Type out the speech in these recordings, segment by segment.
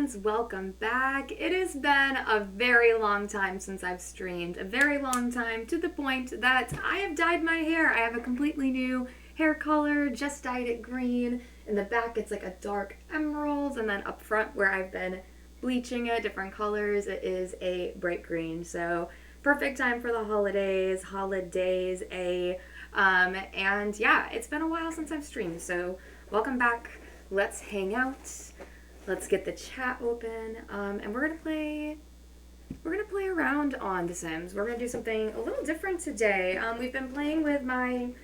fans, welcome back. It has been a very long time since I've streamed. A very long time, to the point that I have dyed my hair. I have a completely new hair color, just dyed it green. In the back it's like a dark emerald, and then up front where I've been bleaching it different colors, it is a bright green. So perfect time for the holidays, and yeah, it's been a while since I've streamed, so welcome back. Let's hang out. Let's get the chat open, and we're gonna play around on The Sims. We're gonna do something a little different today. We've been playing with my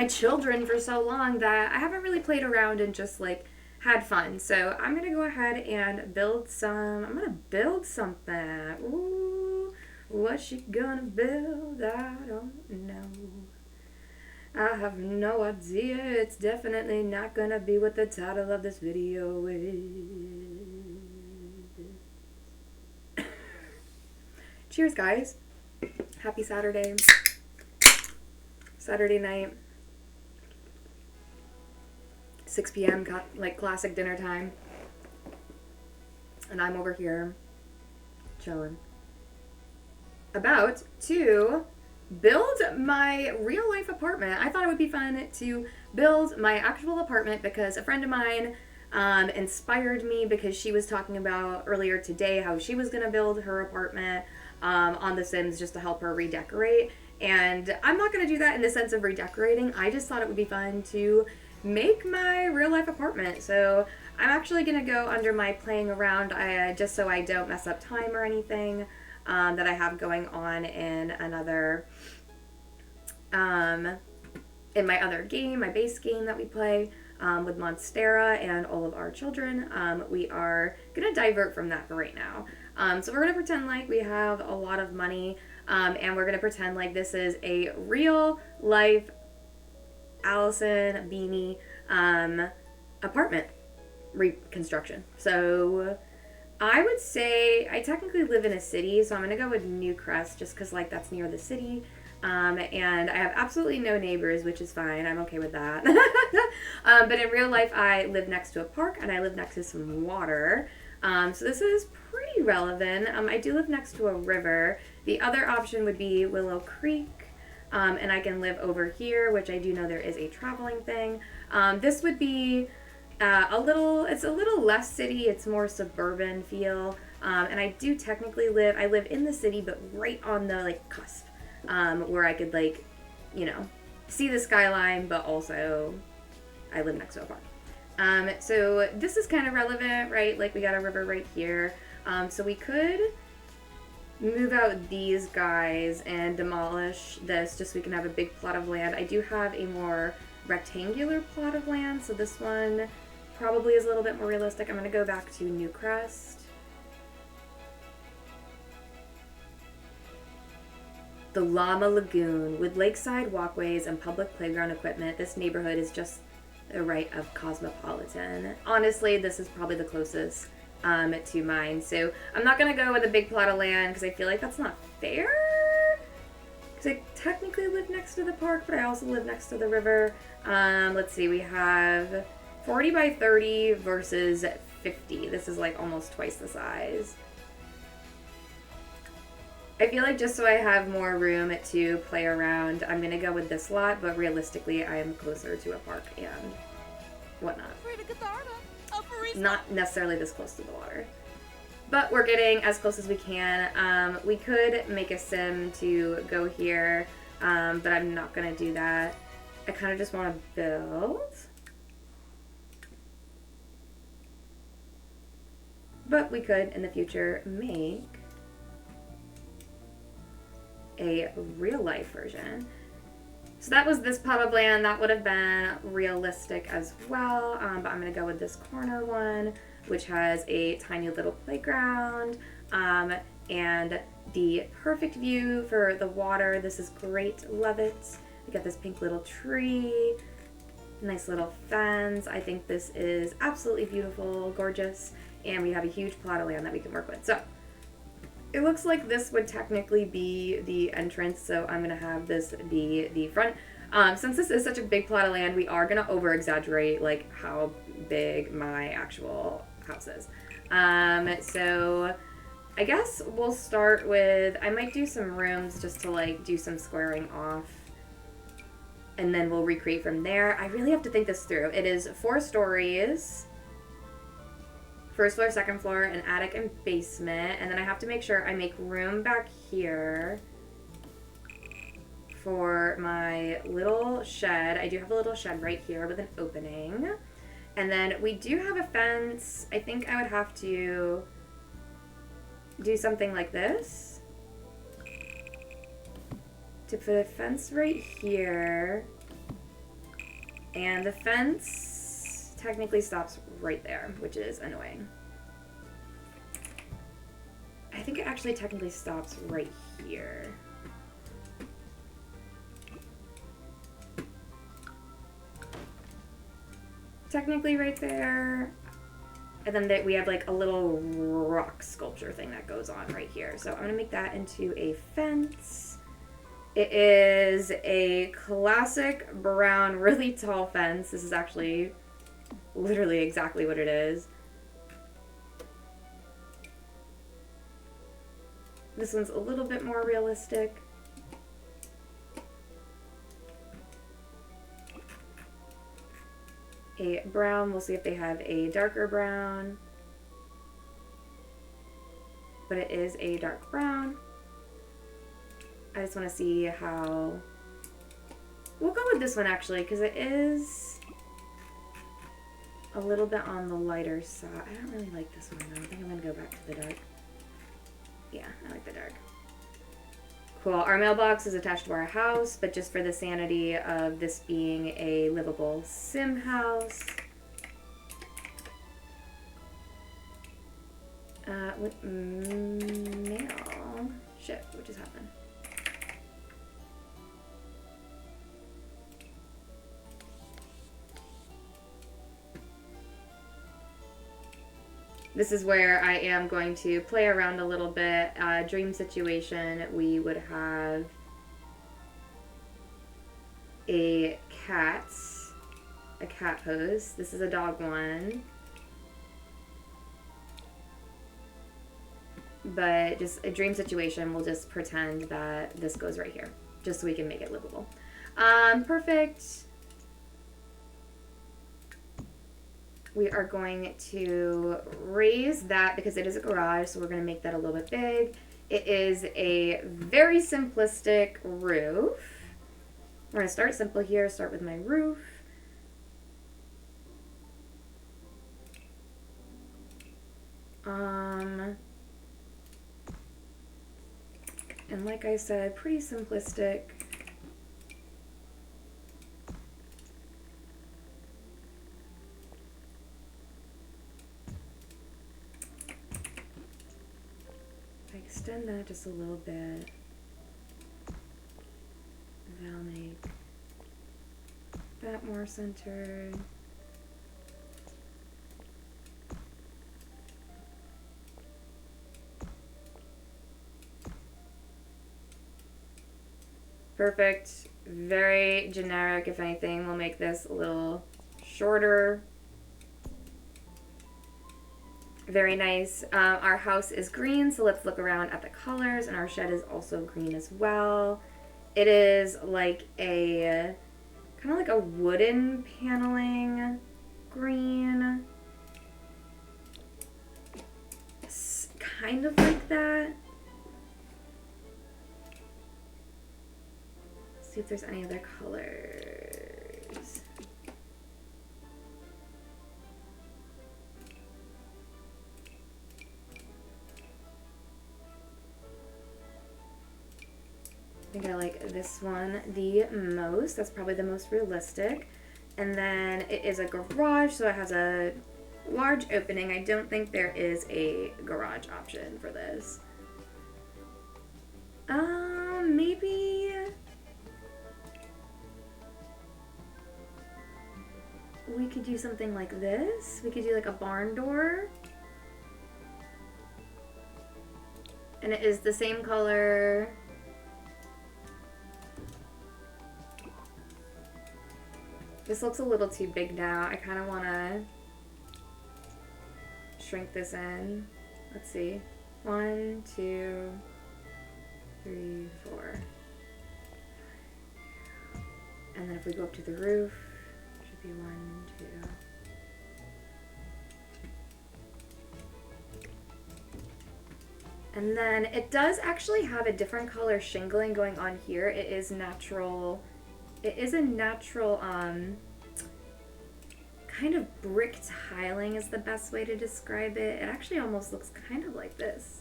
children for so long that I haven't really played around and just like had fun. So I'm gonna go ahead and build some. I'm gonna build something. Ooh, what's she gonna build? I don't know. I have no idea. It's definitely not gonna be what the title of this video is. Cheers, guys. Happy Saturday. Saturday night. 6 p.m. like classic dinner time. And I'm over here chilling. About to build my real life apartment. I thought it would be fun to build my actual apartment because a friend of mine inspired me because she was talking about earlier today how she was going to build her apartment on The Sims just to help her redecorate. And I'm not going to do that in the sense of redecorating. I just thought it would be fun to make my real life apartment. So I'm actually going to go under my playing around just so I don't mess up time or anything. That I have going on in another, in my other game, my base game that we play with Monstera and all of our children. We are going to divert from that for right now. So we're going to pretend like we have a lot of money, and we're going to pretend like this is a real life Allison Beanie apartment reconstruction. So I would say I technically live in a city, so I'm going to go with Newcrest just because, like, that's near the city. And I have absolutely no neighbors, which is fine. I'm okay with that. But in real life, I live next to a park, and I live next to some water. So this is pretty relevant. I do live next to a river. The other option would be Willow Creek, and I can live over here, which I do know there is a traveling thing. This would be it's a little less city, it's more suburban feel, and I do technically I live in the city, but right on the, like, cusp, where I could, like, you know, see the skyline, but also I live next to a park. So this is kind of relevant, right? Like, we got a river right here, so we could move out these guys and demolish this just so we can have a big plot of land. I do have a more rectangular plot of land, so this one probably is a little bit more realistic. I'm going to go back to Newcrest. The Llama Lagoon. With lakeside walkways and public playground equipment, this neighborhood is just the right of cosmopolitan. Honestly, this is probably the closest to mine. So I'm not going to go with a big plot of land because I feel like that's not fair. Because I technically live next to the park, but I also live next to the river. Let's see, we have 40 by 30 versus 50. This is like almost twice the size. I feel like just so I have more room to play around, I'm going to go with this lot, but realistically I am closer to a park and whatnot. Not necessarily this close to the water. But we're getting as close as we can. We could make a sim to go here, but I'm not going to do that. I kind of just want to build. But we could, in the future, make a real-life version. So that was this plot of land. That would have been realistic as well. But I'm going to go with this corner one, which has a tiny little playground and the perfect view for the water. This is great. Love it. We got this pink little tree. Nice little fence. I think this is absolutely beautiful, gorgeous. And we have a huge plot of land that we can work with. So it looks like this would technically be the entrance, so I'm going to have this be the front. Since this is such a big plot of land, we are going to over-exaggerate, like, how big my actual house is. So I guess we'll start with, I might do some rooms just to like do some squaring off. And then we'll recreate from there. I really have to think this through. It is 4 stories. First floor, second floor, an attic and basement. And then I have to make sure I make room back here for my little shed. I do have a little shed right here with an opening. And then we do have a fence. I think I would have to do something like this to put a fence right here. And the fence technically stops right there, which is annoying. I think it actually technically stops right here. Technically right there. And then we have like a little rock sculpture thing that goes on right here. So I'm gonna make that into a fence. It is a classic brown, really tall fence. This is actually literally exactly what it is. This one's a little bit more realistic. A brown, we'll see if they have a darker brown. But it is a dark brown. I just want to see how... We'll go with this one actually, because it is a little bit on the lighter side. I don't really like this one though. I think I'm going to go back to the dark. Yeah, I like the dark. Cool. Our mailbox is attached to our house, but just for the sanity of this being a livable sim house. With mail. Shit, what just happened? This is where I am going to play around a little bit. Dream situation, we would have a cat pose. This is a dog one. But just a dream situation, we'll just pretend that this goes right here, just so we can make it livable. Perfect. We are going to raise that because it is a garage, so we're going to make that a little bit big. It is a very simplistic roof. We're going to start simple here, start with my roof. And like I said, pretty simplistic. Extend that just a little bit. That'll make that more centered. Perfect. Very generic. If anything, we'll make this a little shorter. Very nice. Our house is green, so let's look around at the colors, and our shed is also green as well. It is like a, kind of like a wooden paneling green. It's kind of like that. Let's see if there's any other colors. I think I like this one the most. That's probably the most realistic. And then it is a garage, so it has a large opening. I don't think there is a garage option for this. Maybe we could do something like this. We could do like a barn door. And it is the same color. This looks a little too big now. I kind of want to shrink this in. Let's see. 1, 2, 3, 4. And then if we go up to the roof, it should be 1, 2. And then it does actually have a different color shingling going on here. It is natural. It is a natural, kind of brick tiling is the best way to describe it. It actually almost looks kind of like this.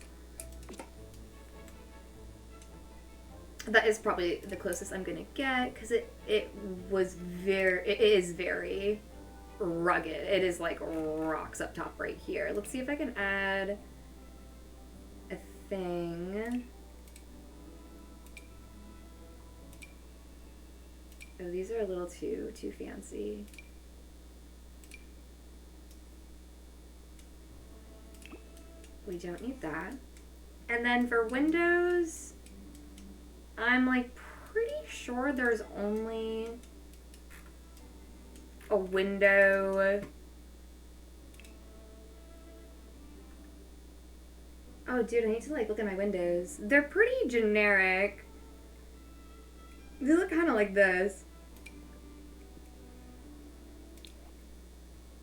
That is probably the closest I'm gonna get because it is very rugged. It is like rocks up top right here. Let's see if I can add a thing. Oh, these are a little too fancy. We don't need that. And then for windows, I'm like pretty sure there's only a window. Oh, dude, I need to like look at my windows. They're pretty generic. They look kind of like this.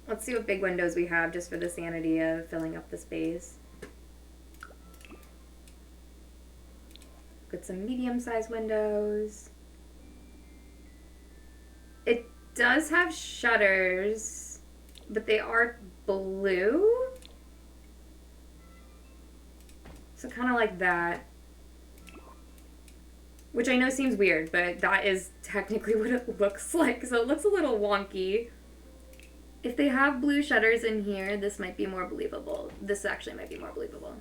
Let's see what big windows we have just for the sanity of filling up the space. Get some medium-sized windows. It does have shutters, but they are blue. So kind of like that. Which I know seems weird, but that is technically what it looks like. So it looks a little wonky. If they have blue shutters in here, this might be more believable. This actually might be more believable.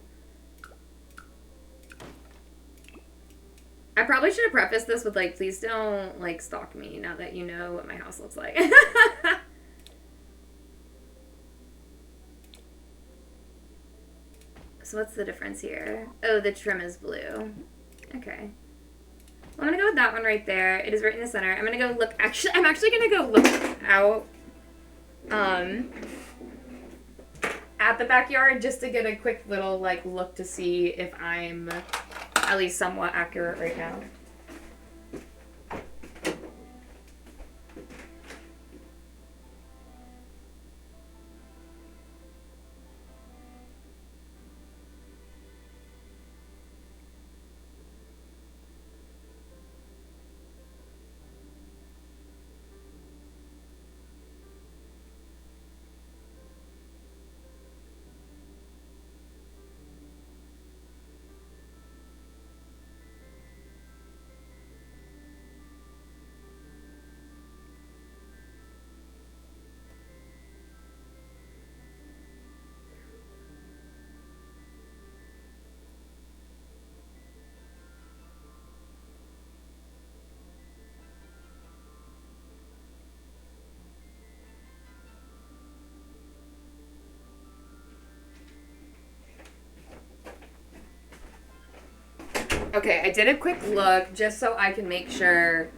I probably should have prefaced this with like, please don't like stalk me now that you know what my house looks like. So what's the difference here? Oh, the trim is blue. Okay. Well, I'm gonna go with that one right there. It is right in the center. I'm gonna go look, I'm actually gonna go look out at the backyard just to get a quick little like look to see if I'm at least somewhat accurate right now. Okay, I did a quick look just so I can make sure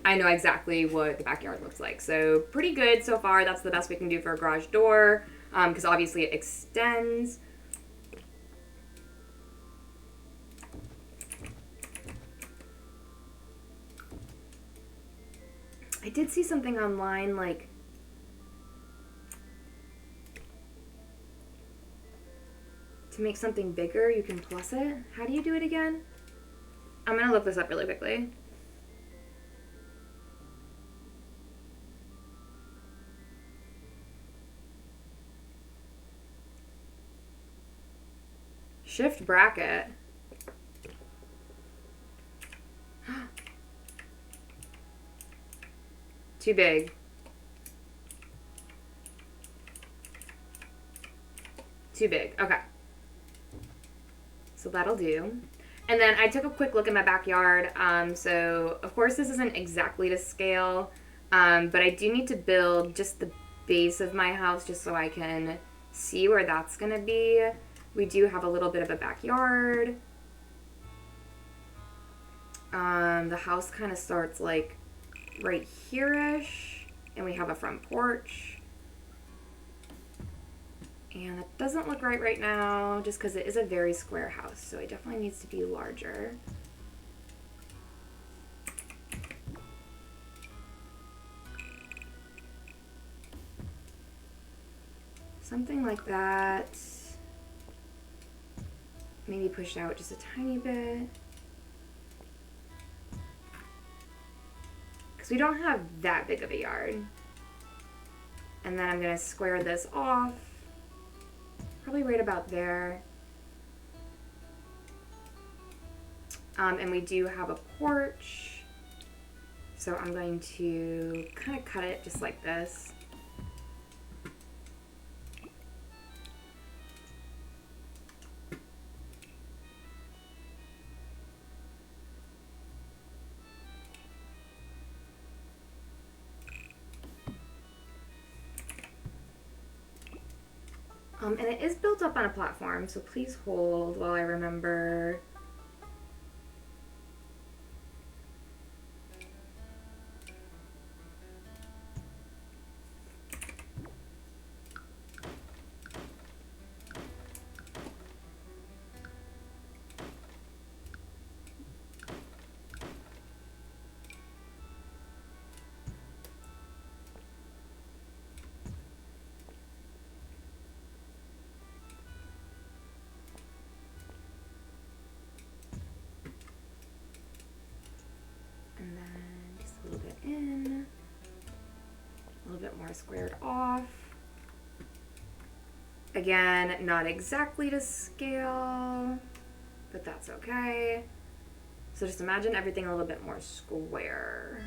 I know exactly what the backyard looks like. So pretty good so far. That's the best we can do for a garage door because obviously it extends. I did see something online like to make something bigger, you can plus it. How do you do it again? I'm gonna look this up really quickly. Shift bracket. Too big. Too big. Okay. So that'll do. And then I took a quick look at my backyard. So, of course, this isn't exactly to scale, but I do need to build just the base of my house just so I can see where that's going to be. We do have a little bit of a backyard. The house kind of starts like right here-ish, and we have a front porch. And that doesn't look right now, just because it is a very square house, so it definitely needs to be larger. Something like that. Maybe push out just a tiny bit. Because we don't have that big of a yard. And then I'm going to square this off. Probably right about there. And we do have a porch. So I'm going to kind of cut it just like this. And it is built up on a platform, so please hold while I remember. And then just a little bit in, a little bit more squared off. Again, not exactly to scale, but that's okay. So just imagine everything a little bit more square.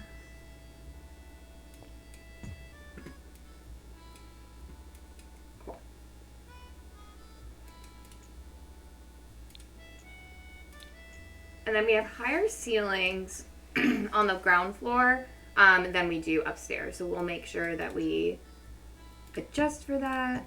Cool. And then we have higher ceilings on the ground floor than we do upstairs. So we'll make sure that we adjust for that.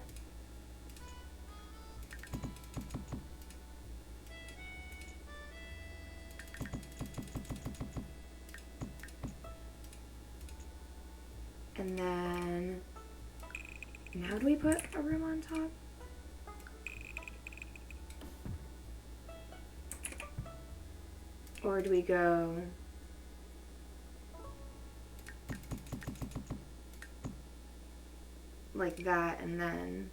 And then, now do we put a room on top? Or do we go like that and then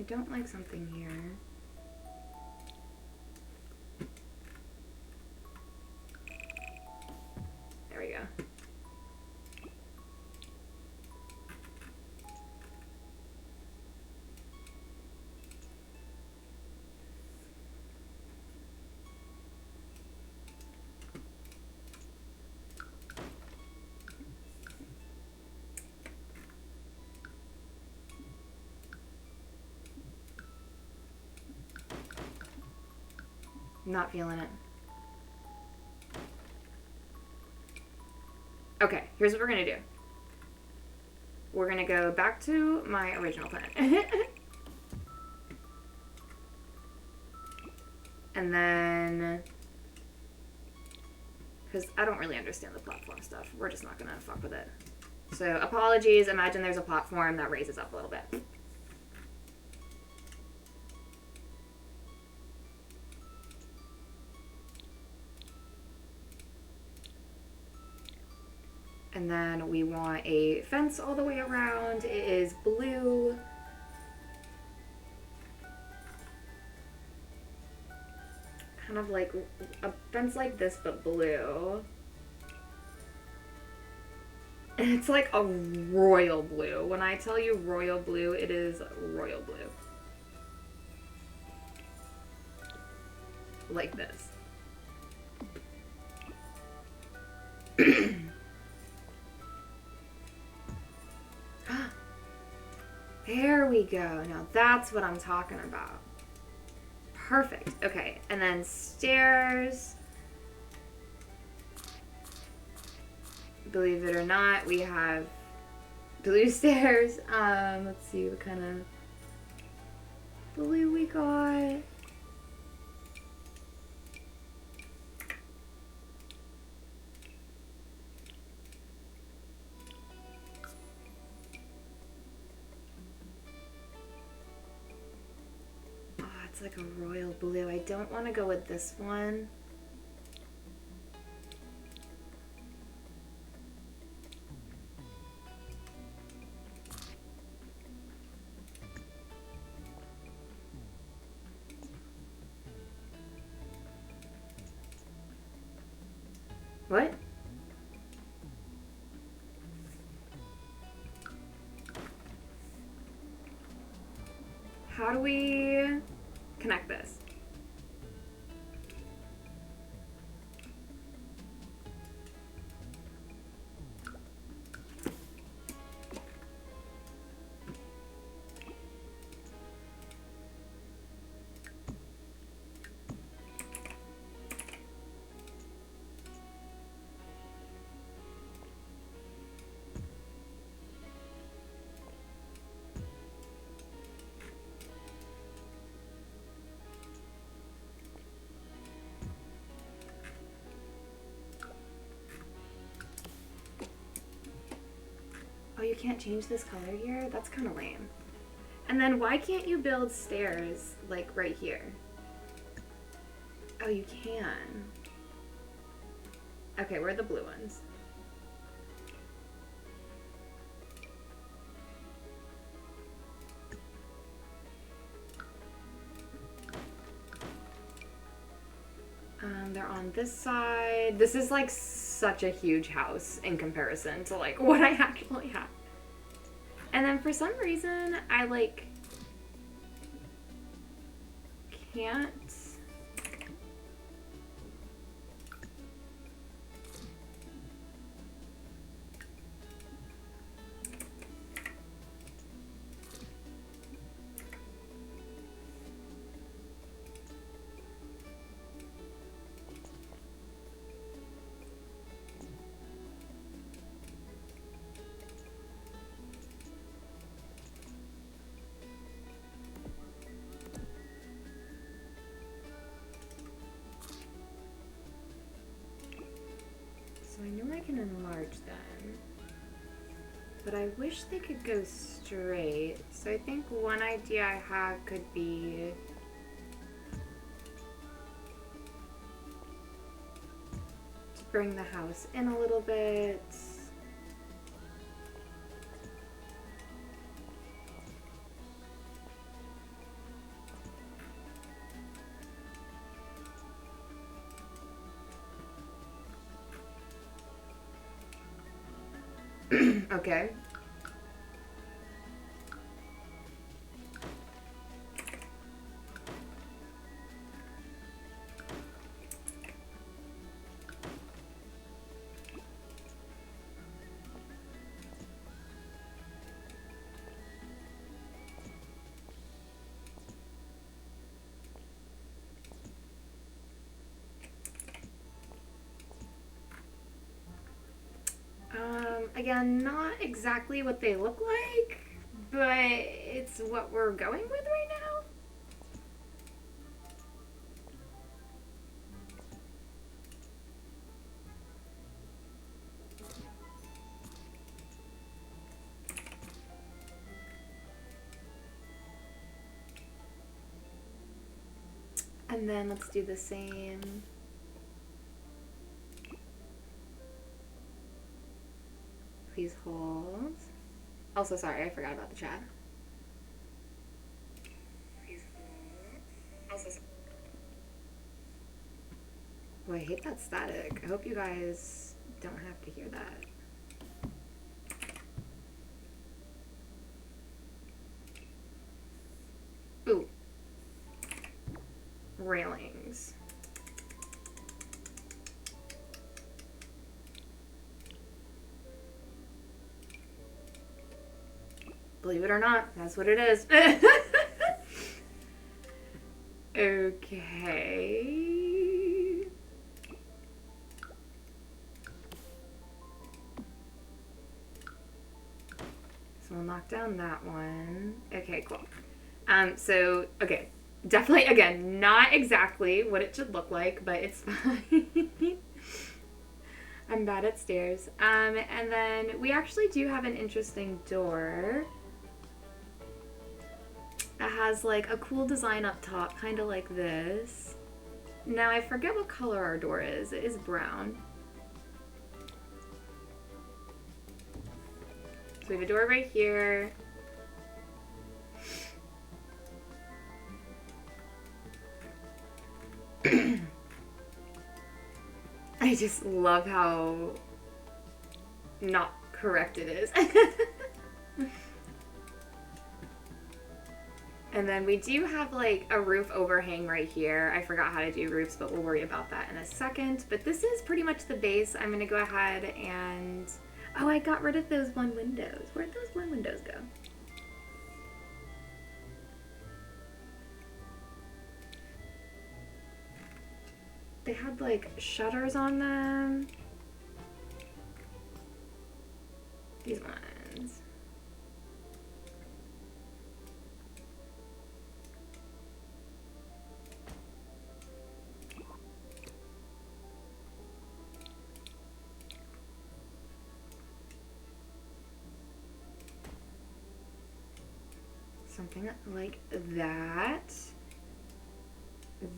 I don't like something here. There we go. Not feeling it. Okay, here's what we're gonna do. We're gonna go back to my original plan. And then, because I don't really understand the platform stuff, we're just not gonna fuck with it. So apologies, imagine there's a platform that raises up a little bit. And then we want a fence all the way around. It is blue. kind of like a fence like this, but blue. And it's like a royal blue. When I tell you royal blue, it is royal blue. Like this. There we go. Now that's what I'm talking about. Perfect. Okay, and then stairs. Believe it or not, we have blue stairs. Let's see what kind of blue we got. It's like a royal blue. I don't want to go with this one. What? How do we connect this? Oh, you can't change this color here? That's kind of lame. And then why can't you build stairs, like, right here? Oh, you can. Okay, where are the blue ones? They're on this side. This is like such a huge house in comparison to like what I actually have. And then for some reason, I like can't. I know I can enlarge them, but I wish they could go straight. So I think one idea I have could be to bring the house in a little bit. Okay. Again, not exactly what they look like, but it's what we're going with right now. And then let's do the same. Please hold. Also, sorry, I forgot about the chat. Please hold. Also, sorry. Oh, I hate that static. I hope you guys don't have to hear that. Ooh. Railings. Believe it or not, that's what it is. Okay. So we'll knock down that one. Okay, cool. So, okay. Definitely, again, not exactly what it should look like, but it's fine. I'm bad at stairs. And then we actually do have an interesting door. It has like a cool design up top, kind of like this. Now I forget what color our door is. It is brown. So we have a door right here. I just love how not correct it is. And then we do have like a roof overhang right here. I forgot how to do roofs, but we'll worry about that in a second. But this is pretty much the base. I'm gonna go ahead and... Oh, I got rid of those one windows. Where'd those one windows go? They had like shutters on them. These ones. Something like that.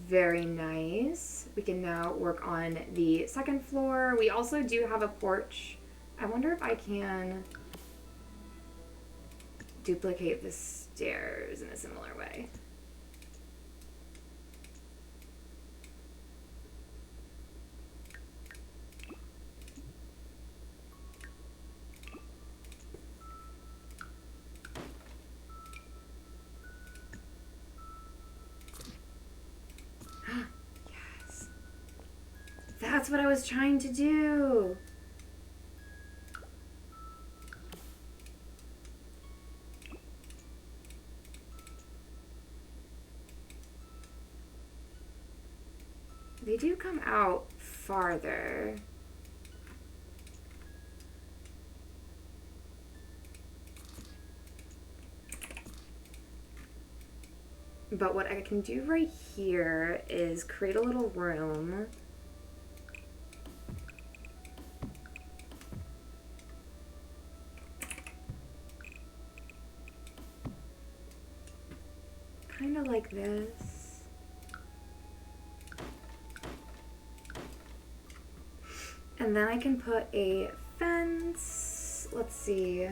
Very nice. We can now work on the second floor. We also do have a porch. I wonder if I can duplicate the stairs in a similar way. Yes. That's what I was trying to do. They do come out farther. But what I can do right here is create a little room. Kind of like this. And then I can put a fence. Let's see.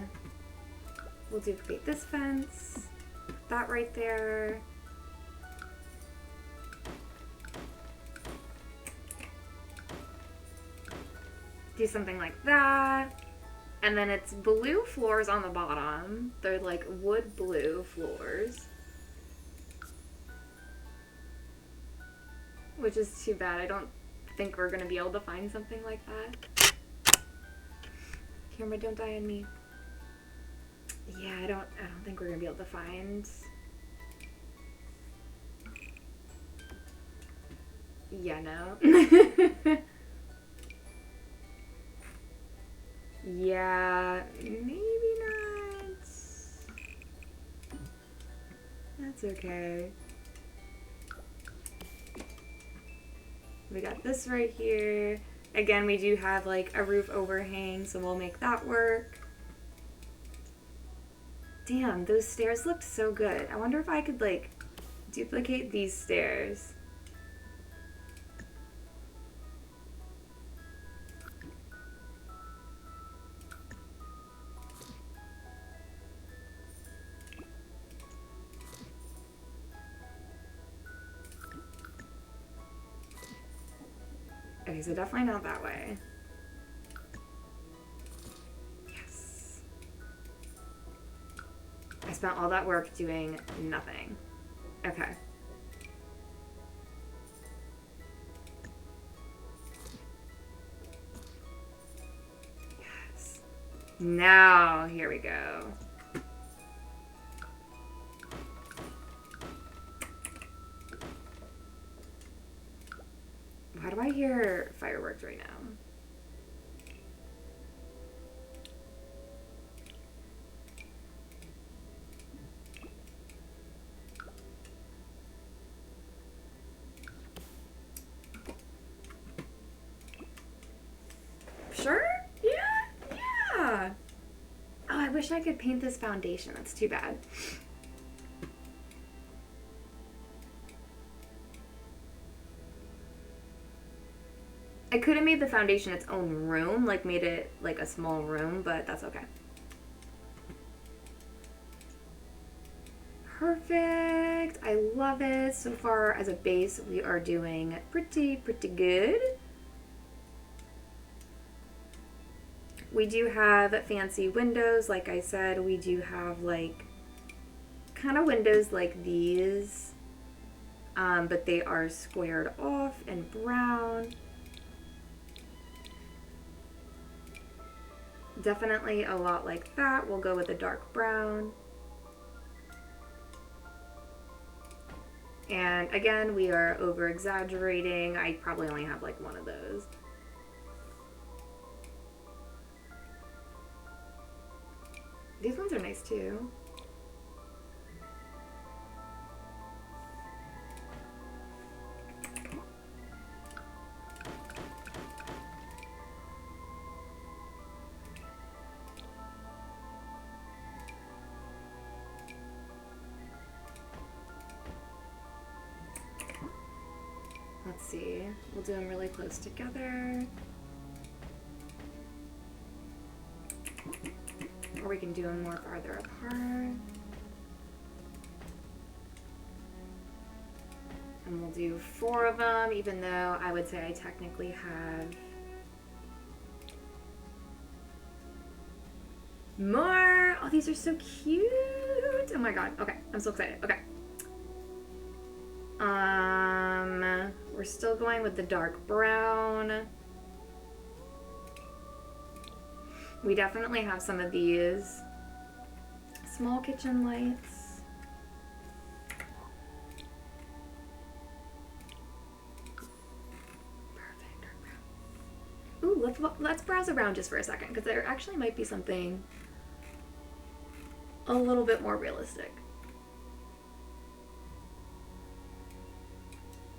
We'll duplicate this fence. Put that right there. Do something like that. And then it's blue floors on the bottom. They're like wood blue floors. Which is too bad. I don't think we're gonna be able to find something like that. Camera, don't die on me. Yeah, I don't think we're gonna be able to find. Yeah, no. Yeah, maybe not. That's okay. We got this right here. Again, we do have like a roof overhang, so we'll make that work. Damn, those stairs looked so good. I wonder if I could like duplicate these stairs. Okay, so definitely not that way. Yes. I spent all that work doing nothing. Okay. Yes. Now, here we go. Why do I hear fireworks right now? Sure? Yeah, yeah. Oh, I wish I could paint this foundation. That's too bad. I could have made the foundation its own room, like made it like a small room, but that's okay. Perfect. I love it. So far as a base, we are doing pretty good. We do have fancy windows. Like I said, we do have like kind of windows like these, but they are squared off and brown. Definitely a lot like that. We'll go with a dark brown. And again, we are over exaggerating. I probably only have like one of those. These ones are nice too. Let's see. We'll do them really close together. Or we can do them more farther apart. And we'll do 4 of them, even though I would say I technically have more. Oh, these are so cute. Oh my god. Okay, I'm so excited. Okay. We're still going with the dark brown. We definitely have some of these small kitchen lights. Perfect. Ooh, let's browse around just for a second, because there actually might be something a little bit more realistic.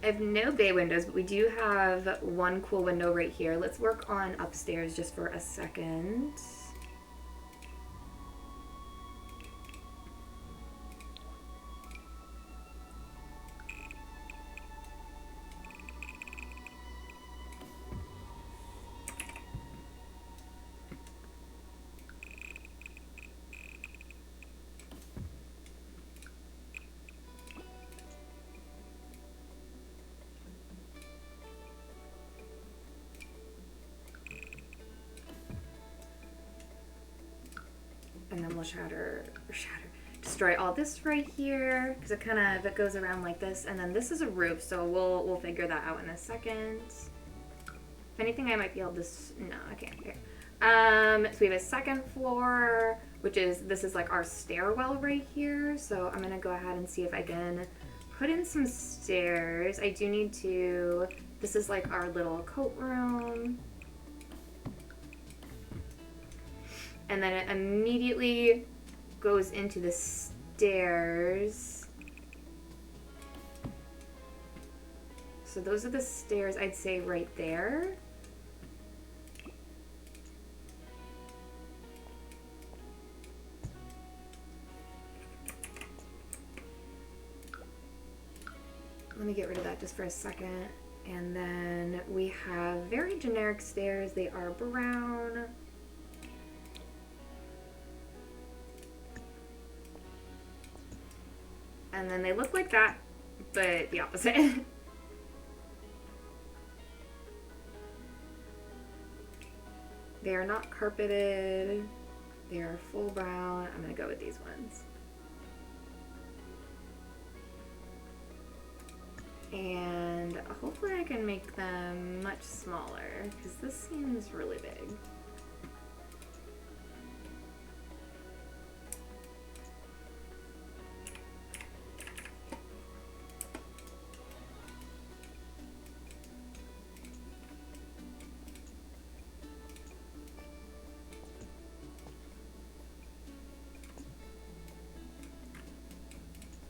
I have no bay windows, but we do have one cool window right here. Let's work on upstairs just for a second. And then we'll destroy all this right here, because it goes around like this, and then this is a roof, so we'll figure that out in a second. If anything, I might be able to, no, I can't. Okay. So we have a second floor, this is like our stairwell right here, so I'm gonna go ahead and see if I can put in some stairs. I do need to, this is like our little coat room. And then it immediately goes into the stairs. So those are the stairs, I'd say, right there. Let me get rid of that just for a second. And then we have very generic stairs. They are brown. And then they look like that, but the opposite. They are not carpeted. They are full brown. I'm gonna go with these ones. And hopefully I can make them much smaller because this seems really big.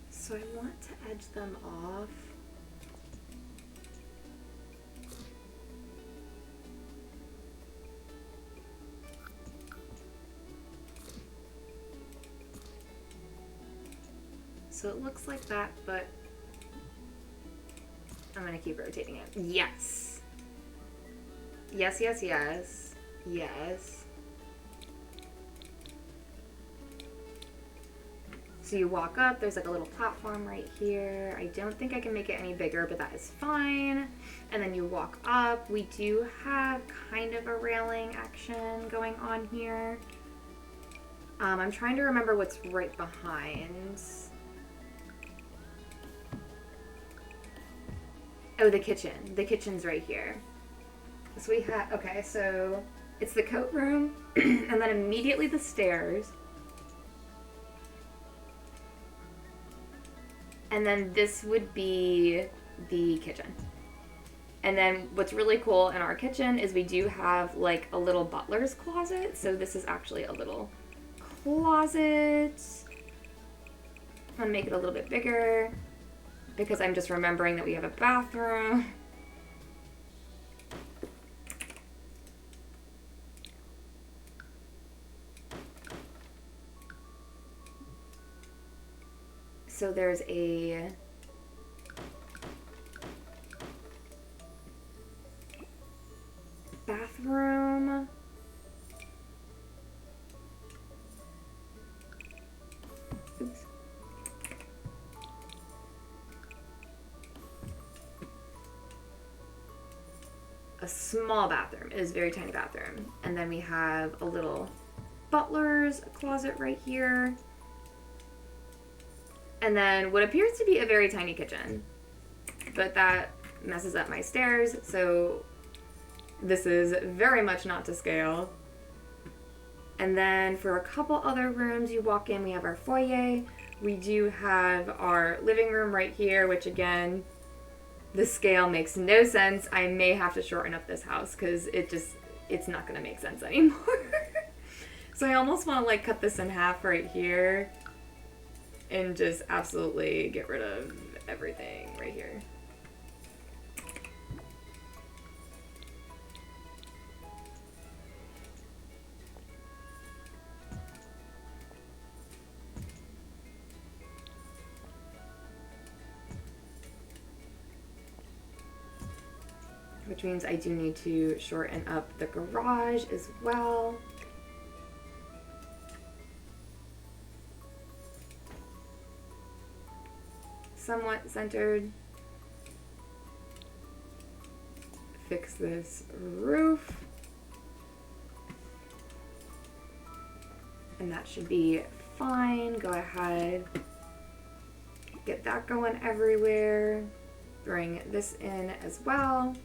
So I want to edge them off. So it looks like that, but I'm gonna keep rotating it. Yes. Yes, yes, yes. Yes. So you walk up, there's like a little platform right here. I don't think I can make it any bigger, but that is fine. And then you walk up. We do have kind of a railing action going on here. I'm trying to remember what's right behind. Oh, the kitchen. The kitchen's right here. So we have, okay, so it's the coat room, and then immediately the stairs. And then this would be the kitchen. And then what's really cool in our kitchen is we do have like a little butler's closet. So this is actually a little closet. I'm gonna make it a little bit bigger because I'm just remembering that we have a bathroom. So there's a bathroom. Oops. A small bathroom. It is a very tiny bathroom. And then we have a little butler's closet right here. And then what appears to be a very tiny kitchen. But that messes up my stairs, so this is very much not to scale. And then for a couple other rooms, you walk in, we have our foyer. We do have our living room right here, which again, the scale makes no sense. I may have to shorten up this house because it's not gonna make sense anymore. So I almost want to like cut this in half right here and just absolutely get rid of everything right here. Which means I do need to shorten up the garage as well. Somewhat centered. Fix this roof. And that should be fine. Go ahead. Get that going everywhere. Bring this in as well.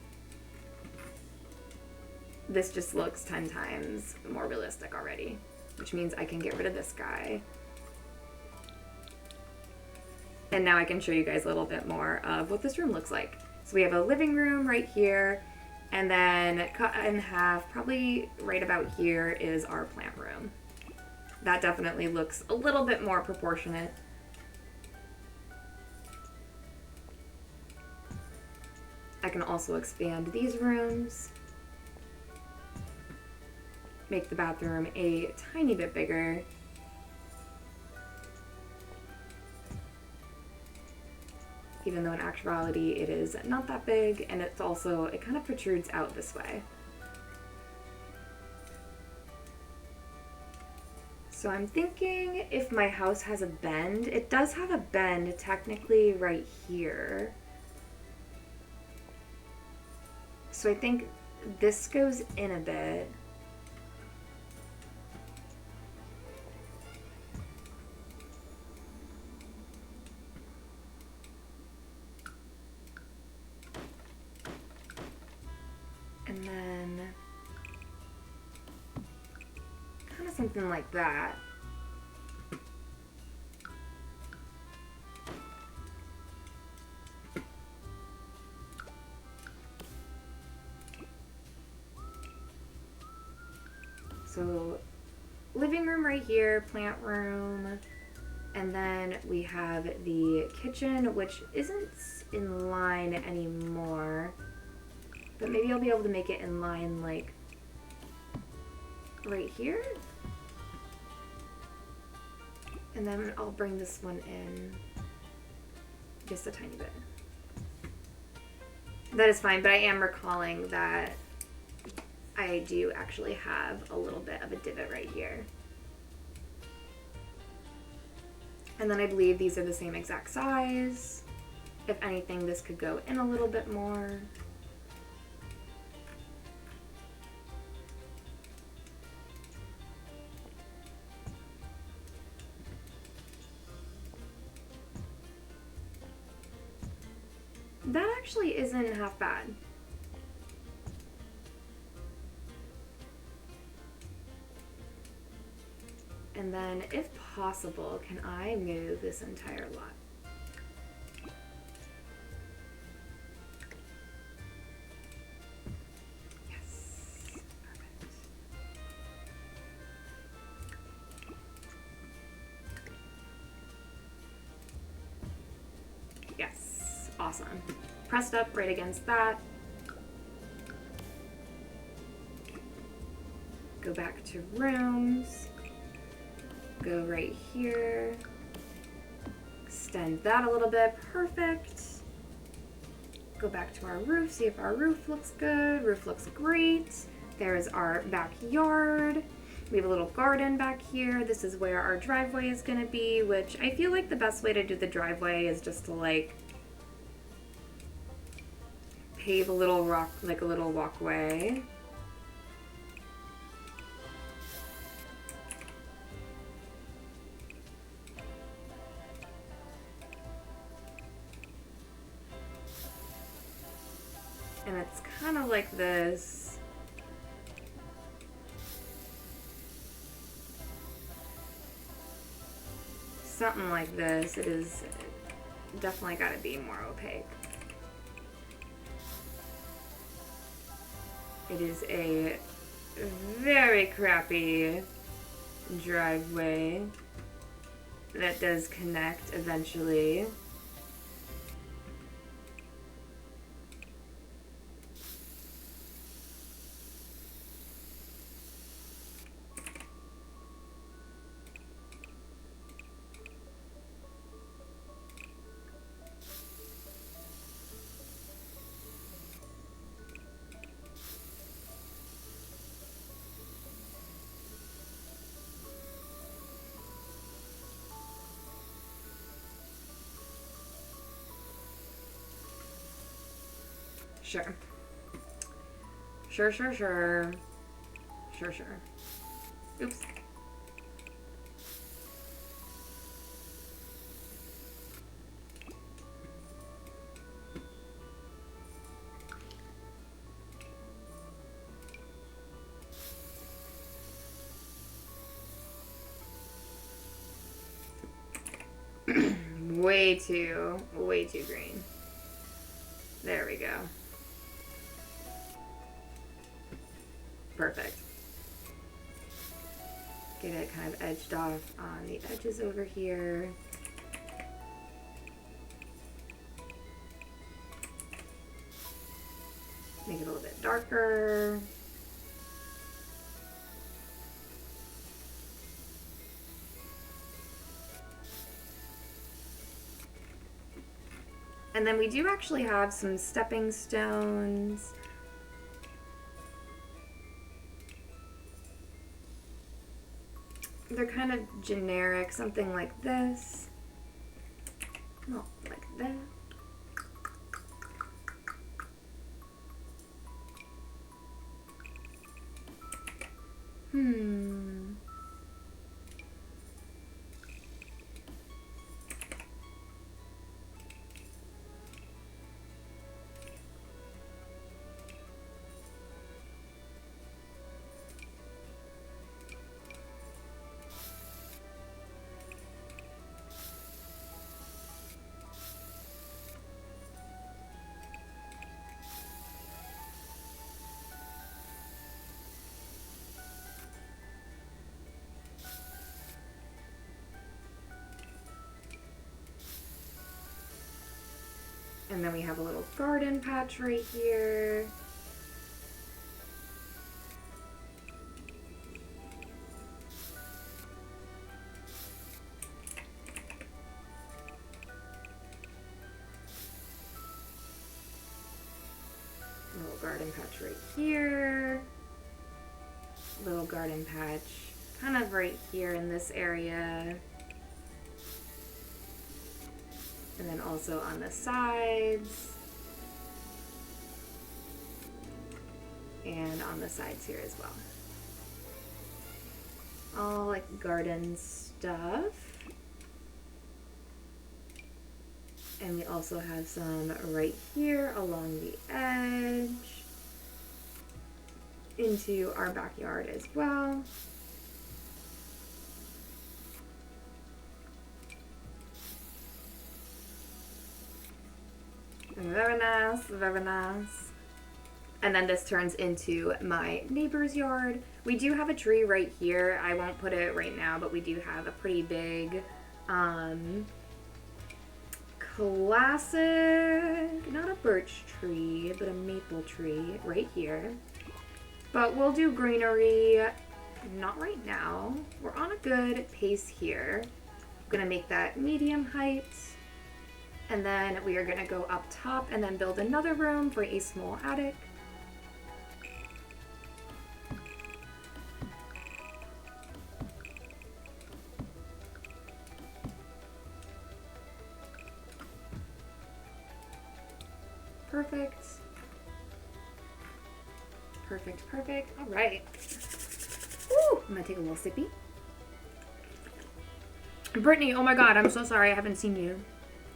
This just looks 10 times more realistic already, which means I can get rid of this guy. And now I can show you guys a little bit more of what this room looks like. So we have a living room right here, and then cut in half, probably right about here is our plant room. That definitely looks a little bit more proportionate. I can also expand these rooms. Make the bathroom a tiny bit bigger. Even though in actuality it is not that big, and it's also, it kind of protrudes out this way. So I'm thinking if my house has a bend, it does have a bend technically right here. So I think this goes in a bit. something like that. So living room right here, plant room, and then we have the kitchen, which isn't in line anymore, but maybe I'll be able to make it in line like right here. And then I'll bring this one in just a tiny bit. That is fine, but I am recalling that I do actually have a little bit of a divot right here. And then I believe these are the same exact size. If anything, this could go in a little bit more. That actually isn't half bad. And then, if possible, can I move this entire lot? Yes. Perfect. Yes. Awesome. Pressed up right against that. Go back to rooms. Go right here. Extend that a little bit. Perfect. Go back to our roof, see if our roof looks good. Roof looks great. There's our backyard. We have a little garden back here. This is where our driveway is gonna be, which I feel like the best way to do the driveway is just to like pave a little rock, like a little walkway. And it's kind of like this. Something like this. It is definitely got to be more opaque. It is a very crappy driveway that does connect eventually. Sure. Sure. Oops. way too green. There we go. Perfect. Get it kind of edged off on the edges over here. Make it a little bit darker. And then we do actually have some stepping stones. They're kind of generic, something like this. Not like that. And then we have a little garden patch right here. Little garden patch right here. Little garden patch kind of right here in this area. And then also on the sides. And on the sides here as well. All like garden stuff. And we also have some right here along the edge into our backyard as well. Very nice, very nice. And then this turns into my neighbor's yard. We do have a tree right here. I won't put it right now, but we do have a pretty big, classic, not a birch tree, but a maple tree right here. But we'll do greenery, not right now. We're on a good pace here. I'm gonna make that medium height. And then we are gonna go up top and then build another room for a small attic. Perfect. Perfect, perfect. All right. Woo! I'm gonna take a little sippy. Brittany, oh my god, I'm so sorry I haven't seen you.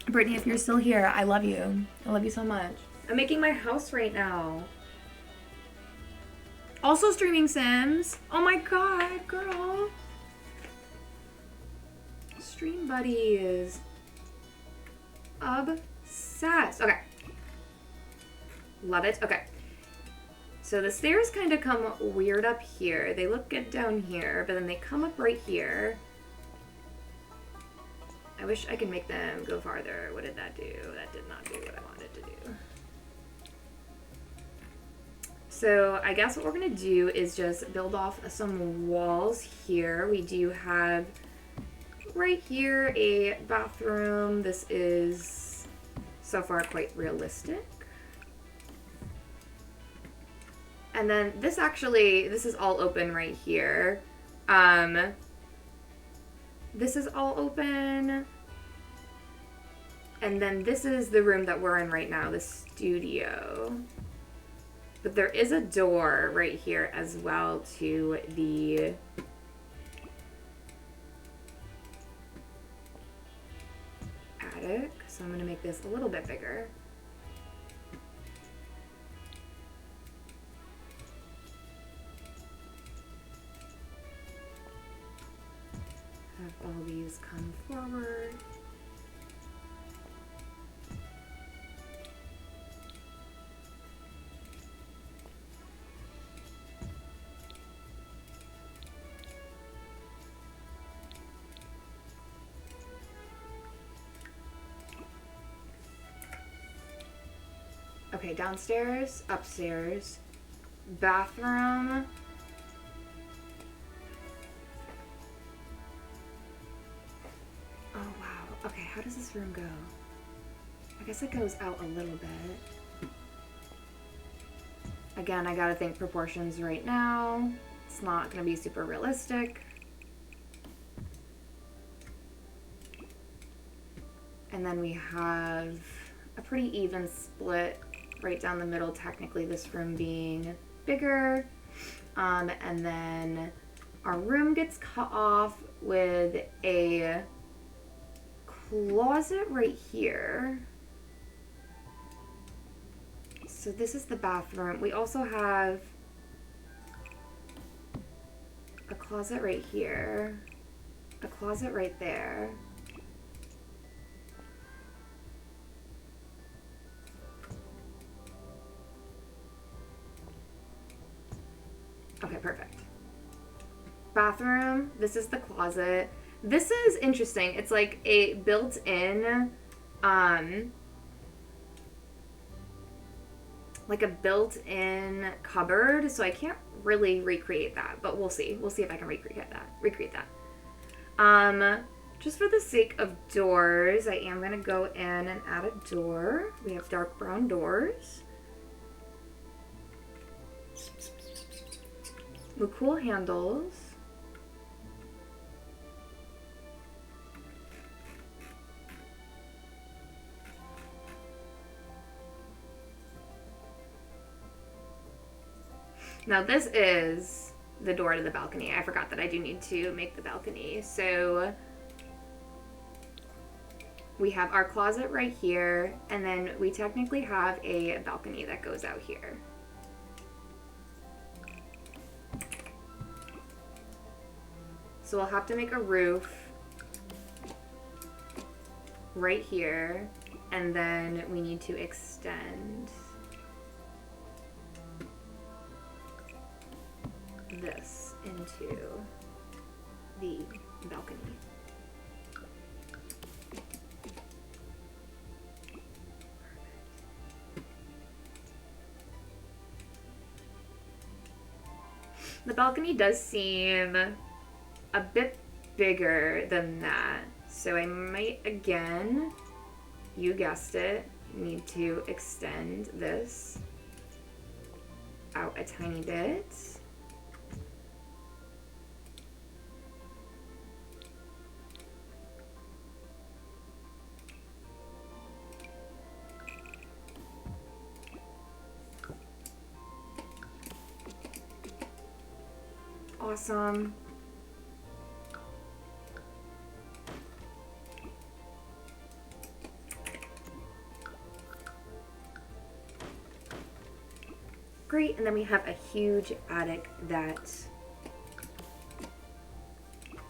Brittany, if you're still here, I love you. I love you so much. I'm making my house right now. Also streaming Sims. Oh my god, girl. Stream buddies. Obsessed. Okay. Love it. Okay. So the stairs kind of come weird up here. They look good down here, but then they come up right here. I wish I could make them go farther. What did that do? That did not do what I wanted to do. So I guess what we're gonna do is just build off some walls here. We do have right here a bathroom. This is so far quite realistic. And then this is all open right here. This is all open. And then this is the room that we're in right now, the studio. But there is a door right here as well to the attic. So I'm gonna make this a little bit bigger. Have all these come forward. Okay, downstairs, upstairs, bathroom. Oh, wow. Okay, how does this room go? I guess it goes out a little bit. Again, I gotta think proportions right now. It's not gonna be super realistic. And then we have a pretty even split right down the middle, technically this room being bigger. And then our room gets cut off with a closet right here. So this is the bathroom. We also have a closet right here, a closet right there. Okay, perfect. Bathroom, this is the closet. This is interesting. It's like a built-in like a built-in cupboard, so I can't really recreate that, but we'll see. We'll see if I can recreate that. Just for the sake of doors, I am gonna go in and add a door. We have dark brown doors with cool handles. Now this is the door to the balcony. I forgot that I do need to make the balcony. So we have our closet right here, and then we technically have a balcony that goes out here. So we'll have to make a roof right here, and then we need to extend this into the balcony. The balcony does seem a bit bigger than that, so I might, again, you guessed it, need to extend this out a tiny bit. Awesome. Great, and then we have a huge attic that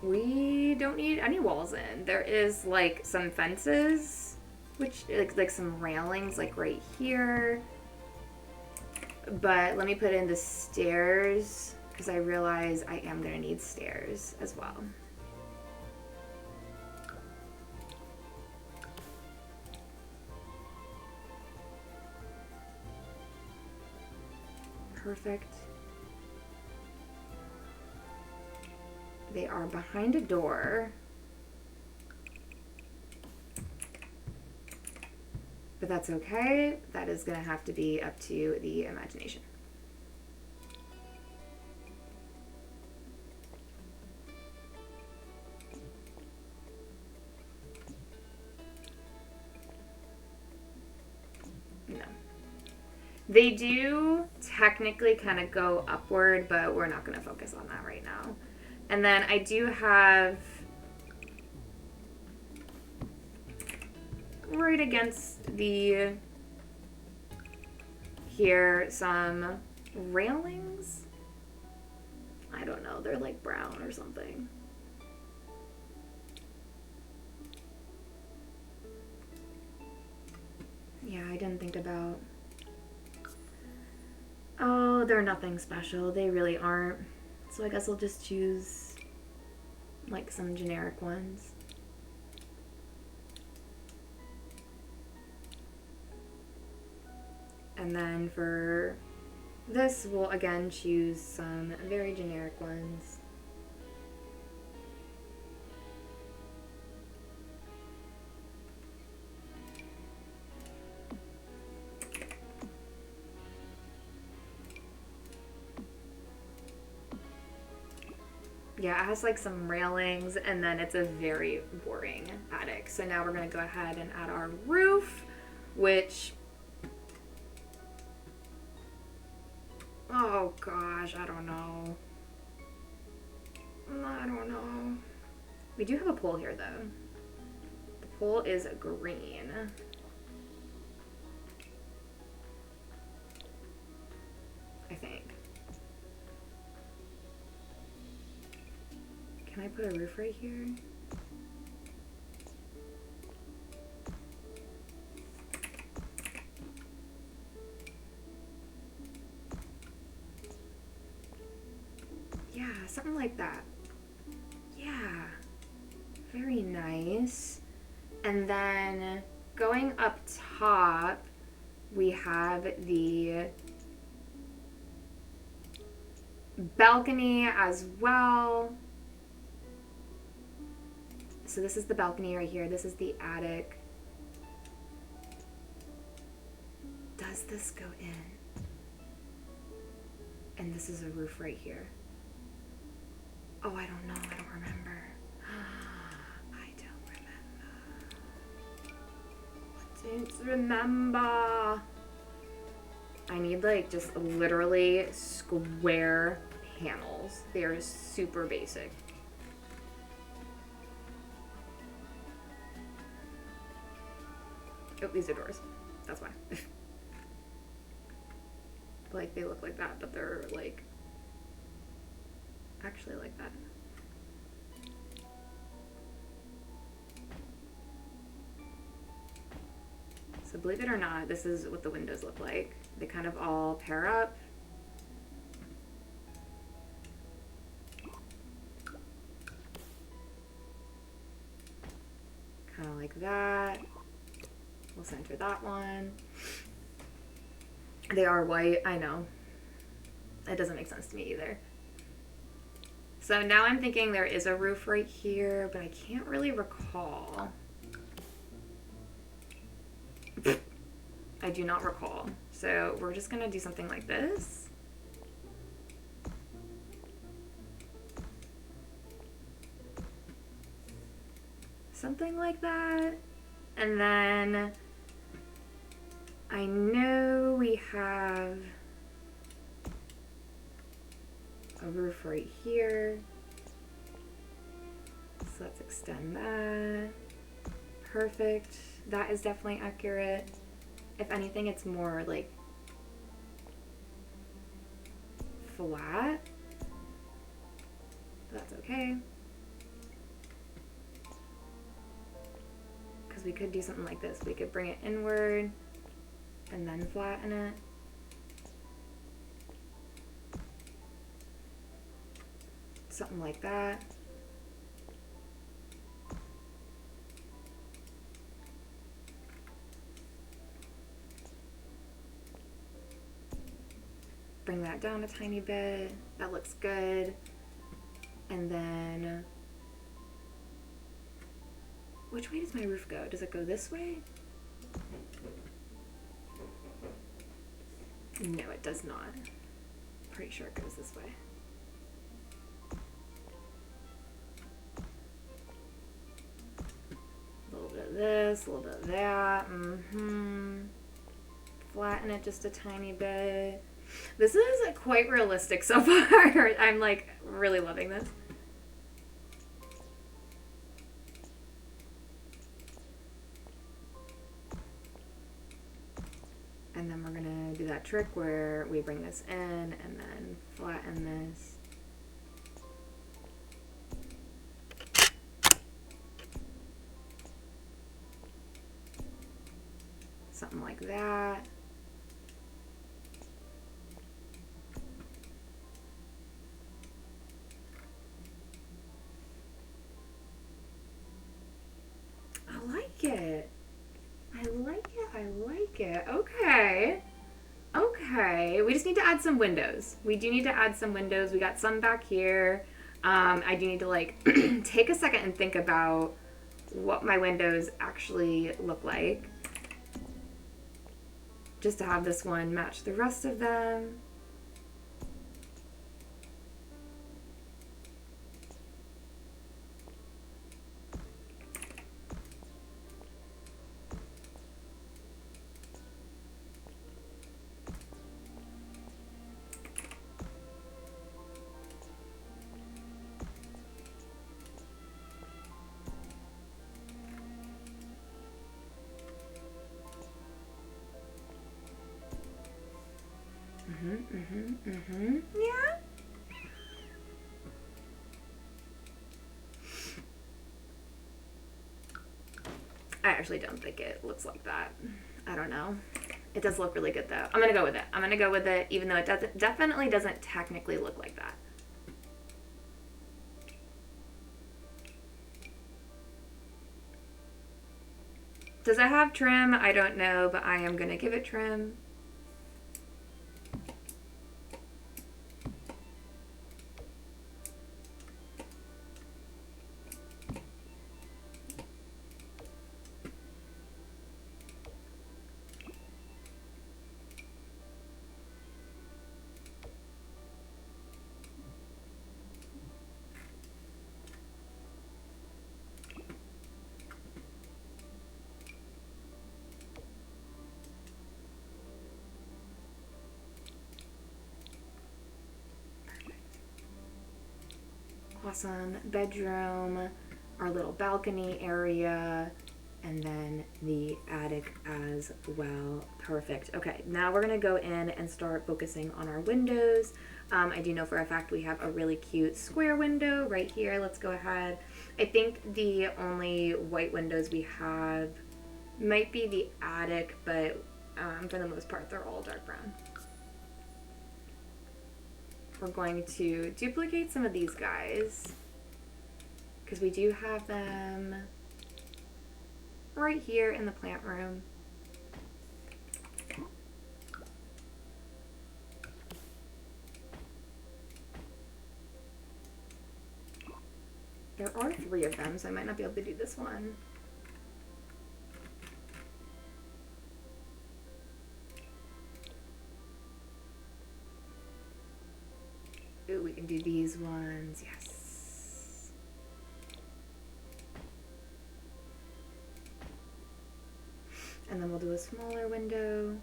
we don't need any walls in. There is like some fences, which like some railings like right here. But let me put in the stairs because I realize I am gonna need stairs as well. Perfect. They are behind a door. But that's okay. That is gonna have to be up to the imagination. No. They do technically kind of go upward, but we're not gonna focus on that right now. And then I do have right against the here some railings. I don't know, they're like brown or something. Yeah, I didn't think about. Oh, they're nothing special. They really aren't. So I guess I'll just choose like some generic ones. And then for this, we'll again choose some very generic ones. Yeah, it has like some railings, and then it's a very boring attic. So now we're gonna go ahead and add our roof, which, oh gosh, I don't know. I don't know. We do have a pole here though. The pole is green. I think. Can I put a roof right here? Yeah, something like that. Yeah, very nice. And then going up top, We have the balcony as well. So this is the balcony right here. This is the attic. Does this go in? And this is a roof right here. Oh, I don't know. I don't remember. I don't remember. I need like just literally square panels. They are super basic. Oh, these are doors. That's why. Like they look like that, but they're like actually like that. So believe it or not, this is what the windows look like. They kind of all pair up. Kind of like that. We'll center that one. They are white, I know. It doesn't make sense to me either. So now I'm thinking there is a roof right here, but I can't really recall. I do not recall. So we're just gonna do something like this. Something like that. And then I know we have a roof right here. So let's extend that. Perfect. That is definitely accurate. If anything, it's more like flat. But that's okay. Because we could do something like this. We could bring it inward and then flatten it. Something like that. Bring that down a tiny bit. That looks good. And then, which way does my roof go? Does it go this way? No, it does not. Pretty sure it goes this way. A little bit of this, a little bit of that. Flatten it just a tiny bit. This is quite realistic so far. I'm like really loving this. And then we're gonna do that trick where we bring this in and then flatten this. Something like that. I like it. I like it. I like it. Okay. Okay. We just need to add some windows. We do need to add some windows. We got some back here. I do need to like take a second and think about what my windows actually look like. Just to have this one match the rest of them. Yeah. I actually don't think it looks like that. I don't know. It does look really good though. I'm gonna go with it. I'm gonna go with it, even though it definitely doesn't technically look like that. Does it have trim? I don't know, but I am gonna give it trim. Awesome. Bedroom, our little balcony area, and then the attic as well. Perfect. Okay, now we're gonna go in and start focusing on our windows. I do know for a fact we have a really cute square window right here. Let's go ahead. I think the only white windows we have might be the attic, but for the most part, they're all dark brown. We're going to duplicate some of these guys because we do have them right here in the plant room. There are 3 of them, so I might not be able to do this one. Ooh, we can do these ones, yes. And then we'll do a smaller window.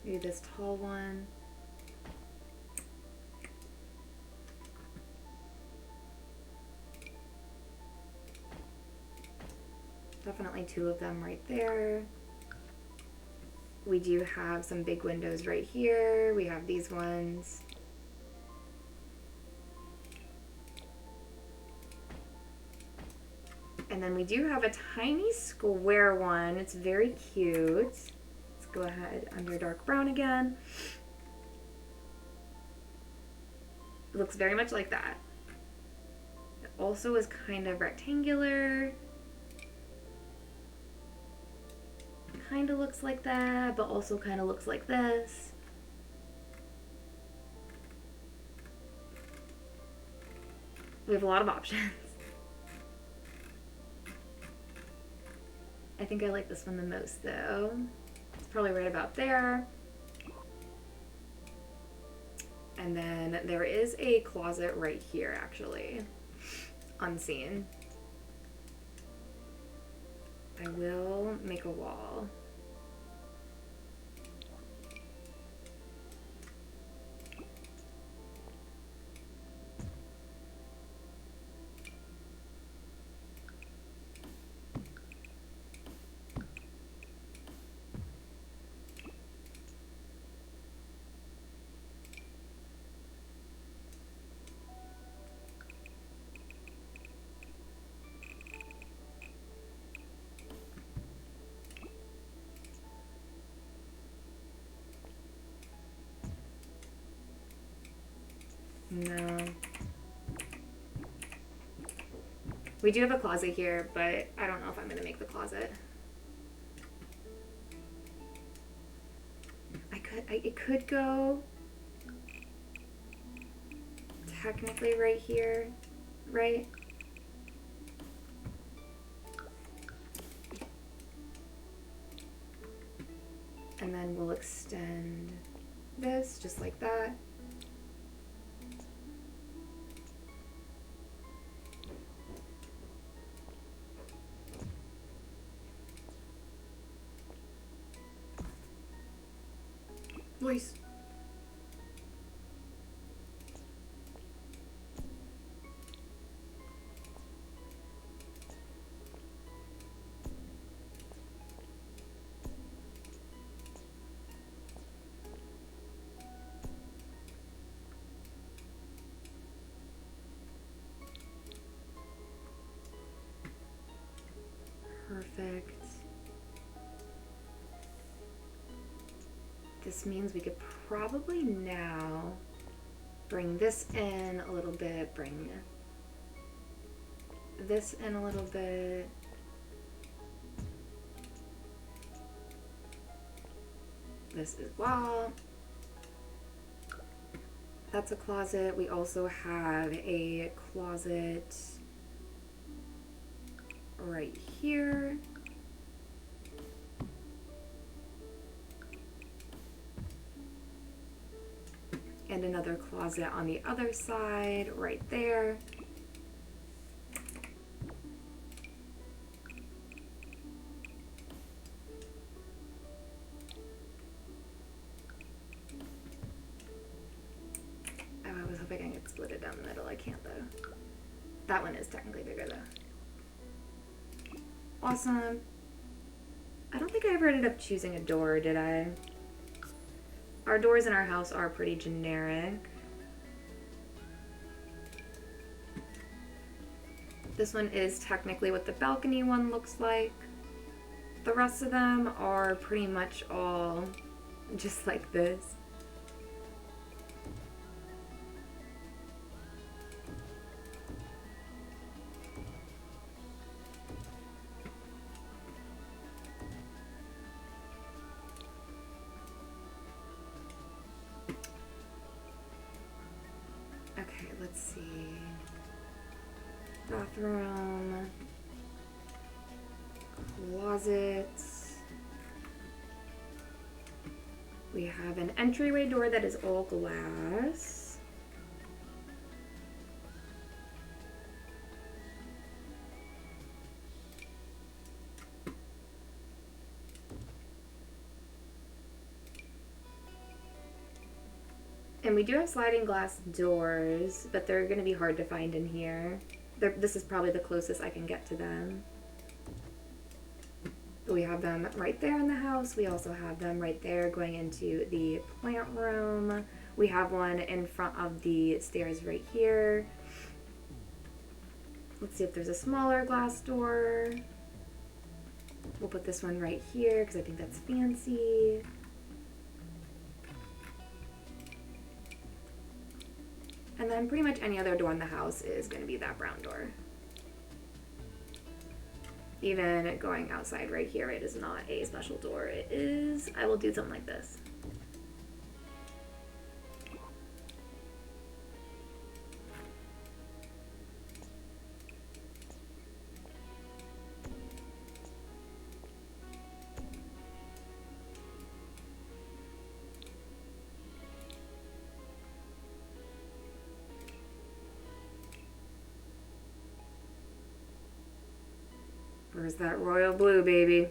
Maybe this tall one. Definitely 2 of them right there. We do have some big windows right here. We have these ones. And then we do have a tiny square one. It's very cute. Let's go ahead under dark brown again. It looks very much like that. It also is kind of rectangular. Kind of looks like that, but also kind of looks like this. We have a lot of options. I think I like this one the most though. It's probably right about there. And then there is a closet right here actually, unseen. I will make a wall. No. We do have a closet here, but I don't know if I'm gonna make the closet. It could go technically right here, right? And then we'll extend this just like that. Voice. Perfect. This means we could probably now bring this in a little bit, bring this in a little bit. This is wall. That's a closet. We also have a closet right here. And another closet on the other side right there. Oh, I was hoping I could split it down the middle. I can't though. That one is technically bigger though. Awesome. I don't think I ever ended up choosing a door, did I? Our doors in our house are pretty generic. This one is technically what the balcony one looks like. The rest of them are pretty much all just like this. Okay, let's see. Bathroom. Closets. We have an entryway door that is all glass. And we do have sliding glass doors, but they're going to be hard to find in here. This is probably the closest I can get to them. We have them right there in the house. We also have them right there going into the plant room. We have one in front of the stairs right here. Let's see if there's a smaller glass door. We'll put this one right here because I think that's fancy. And then pretty much any other door in the house is going to be that brown door. Even going outside right here, it is not a special door. It is, I will do something like this. Where's that royal blue, baby?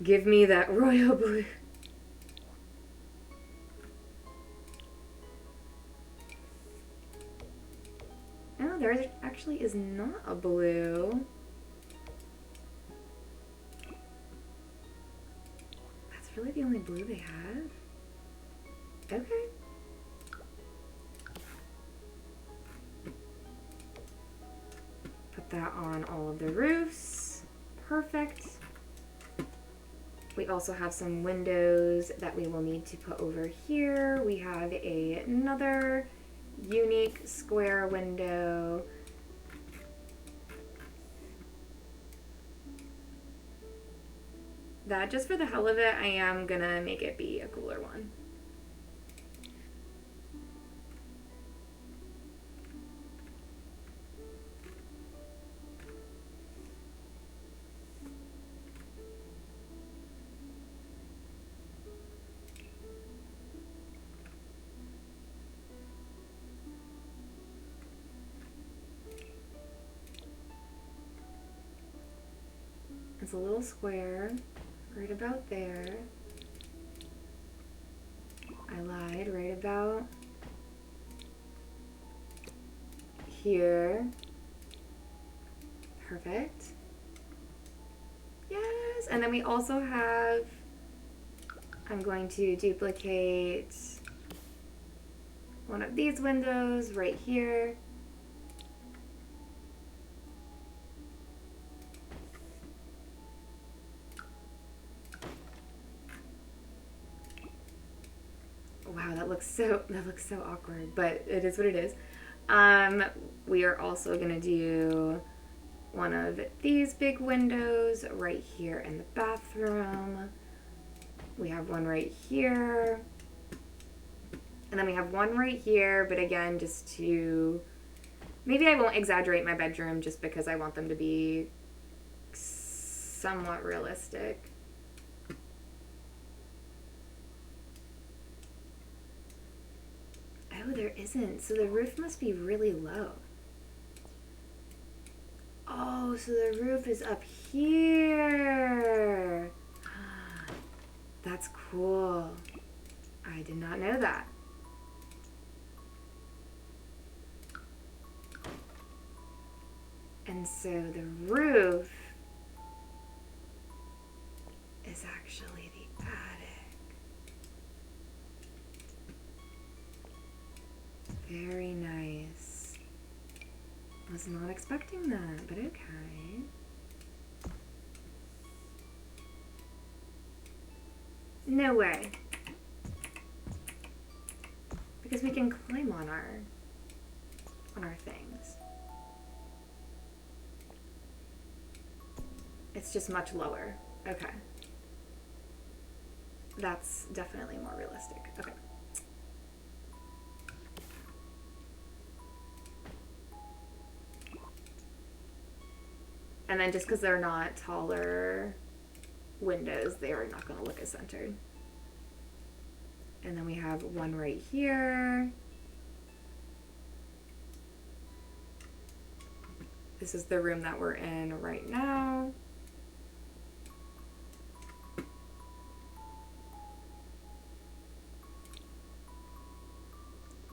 Give me that royal blue. Oh, there actually is not a blue. That's really the only blue they have? Okay. Put that on all of the roofs. Perfect. We also have some windows that we will need to put over here. We have another unique square window. That, just for the hell of it, I am gonna make it be a cooler one. It's a little square, right about there. I lied, right about here. Perfect. Yes, and then we also have, I'm going to duplicate one of these windows right here. Wow, that looks so awkward, but it is what it is. Um, we are also gonna do one of these big windows right here in the bathroom. We have one right here. And then we have one right here, but again, just to... Maybe I won't exaggerate my bedroom just because I want them to be somewhat realistic. Oh, there isn't. So the roof must be really low. Oh, so the roof is up here. That's cool. I did not know that. And so the roof is actually the attic. Very nice. Was not expecting that, but okay. No way. Because we can climb on our things. It's just much lower. Okay. That's definitely more realistic. Okay. And then just because they're not taller windows, they are not going to look as centered. And then we have one right here. This is the room that we're in right now.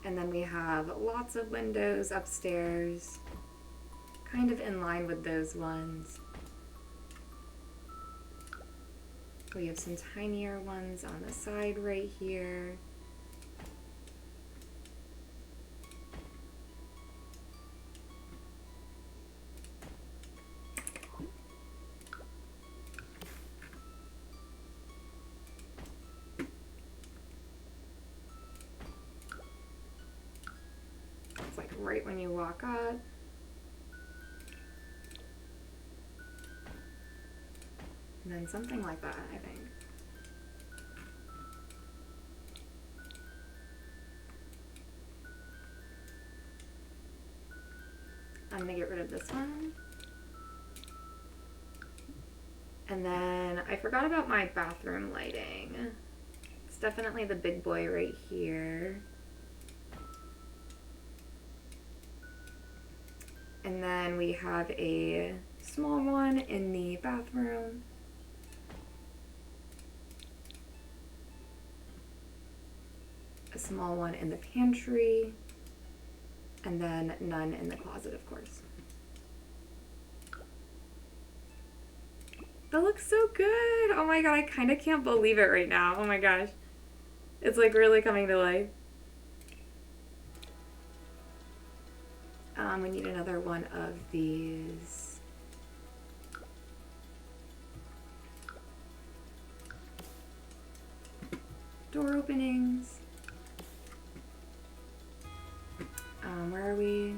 And then we have lots of windows upstairs, kind of in line with those ones. We have some tinier ones on the side right here. It's like right when you walk up. And then something like that, I think. I'm gonna get rid of this one. And then I forgot about my bathroom lighting. It's definitely the big boy right here. And then we have a small one in the bathroom. A small one in the pantry. And then none in the closet, of course. That looks so good. Oh my god, I kind of can't believe it right now. Oh my gosh. It's like really coming to life. We need another one of these. Door openings. Where are we?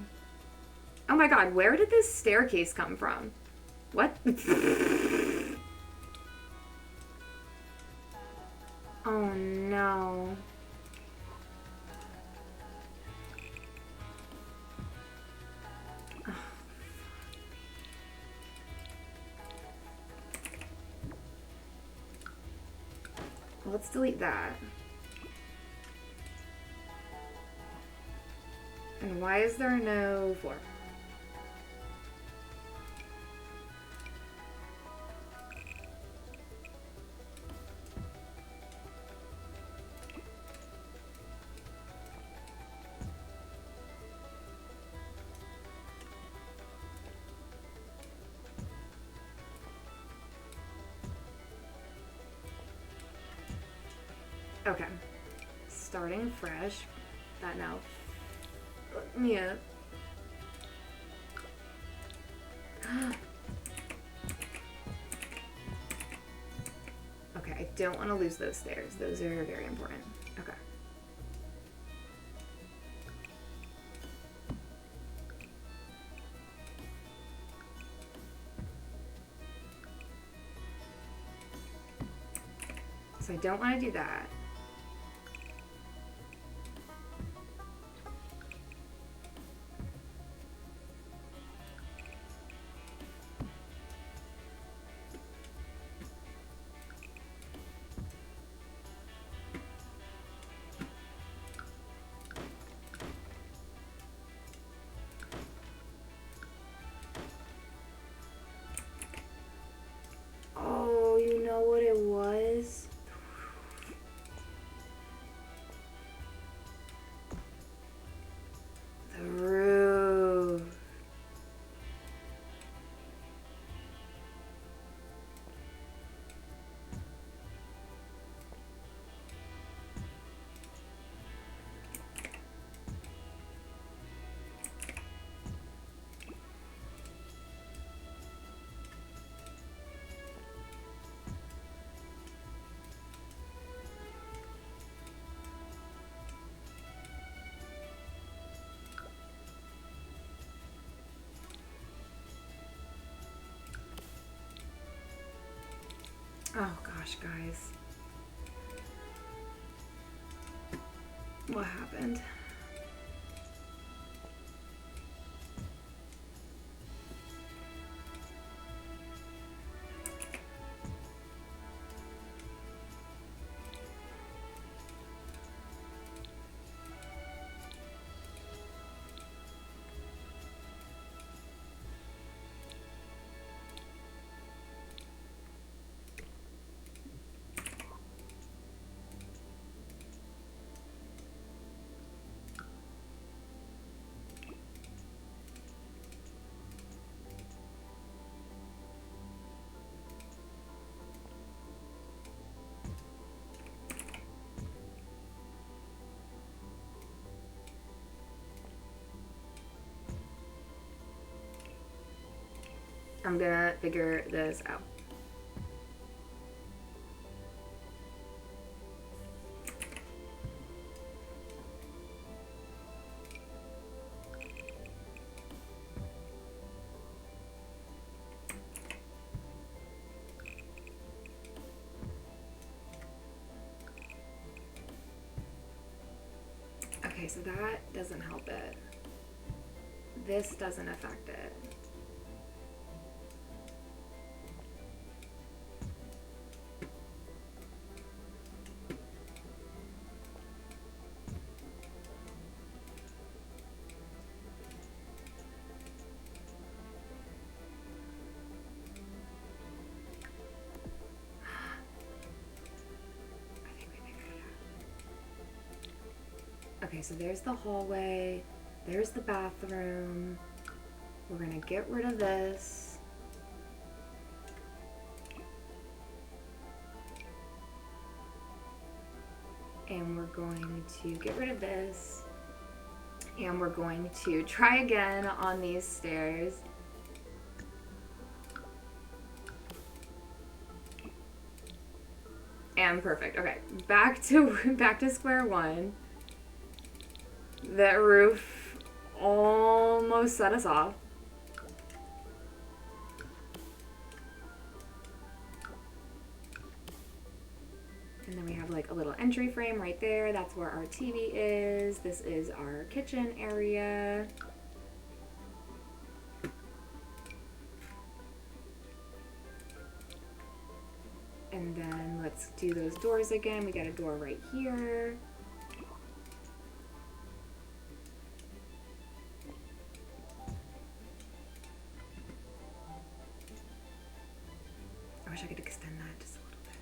Oh my god, where did this staircase come from? What? Oh no. Well, let's delete that. And why is there no floor? Okay. Starting fresh. That now. Yeah. Okay, I don't want to lose those stairs. Those are very important. Okay. don't want to do that. Oh, you know what it was? The roof. Oh gosh, guys. What happened? I'm gonna figure this out. Okay, so that doesn't help it. This doesn't affect it. Okay, so there's the hallway, there's the bathroom. We're gonna get rid of this. And we're going to get rid of this. And we're going to try again on these stairs. And perfect. Okay, back to square one. That roof almost set us off. And then we have like a little entry frame right there. That's where our TV is. This is our kitchen area. And then let's do those doors again. We got a door right here. I wish I could extend that just a little bit.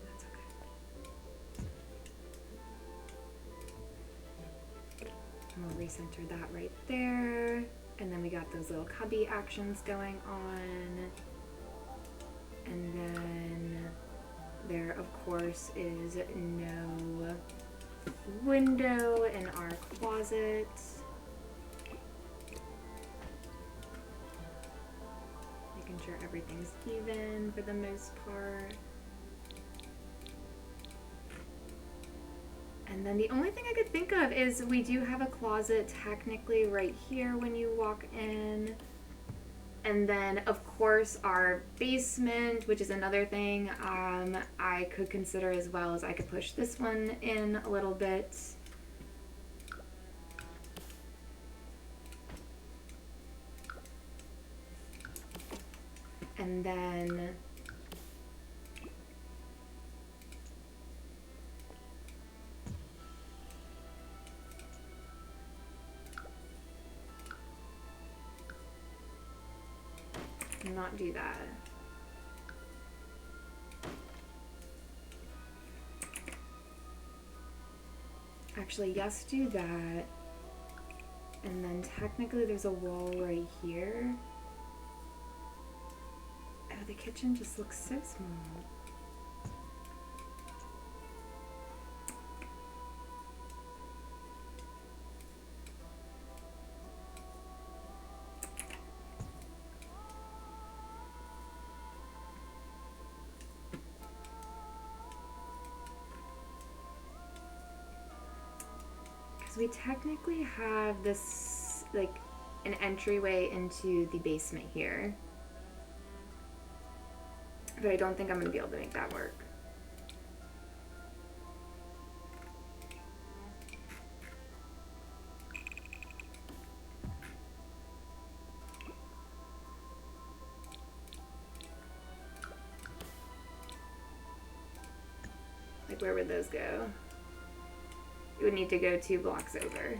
That's okay. And we'll recenter that right there. And then we got those little cubby actions going on. And then there, of course, is no window in our closet. Making sure everything's even for the most part. And then the only thing I could think of is we do have a closet technically right here when you walk in. And then, of course, our basement, which is another thing I could consider as well, as I could push this one in a little bit. And then not do that. Actually, yes, do that. And then technically there's a wall right here. Oh, the kitchen just looks so small. We technically have this, like, an entryway into the basement here. But I don't think I'm going to be able to make that work. Like, where would those go? It would need to go 2 blocks over.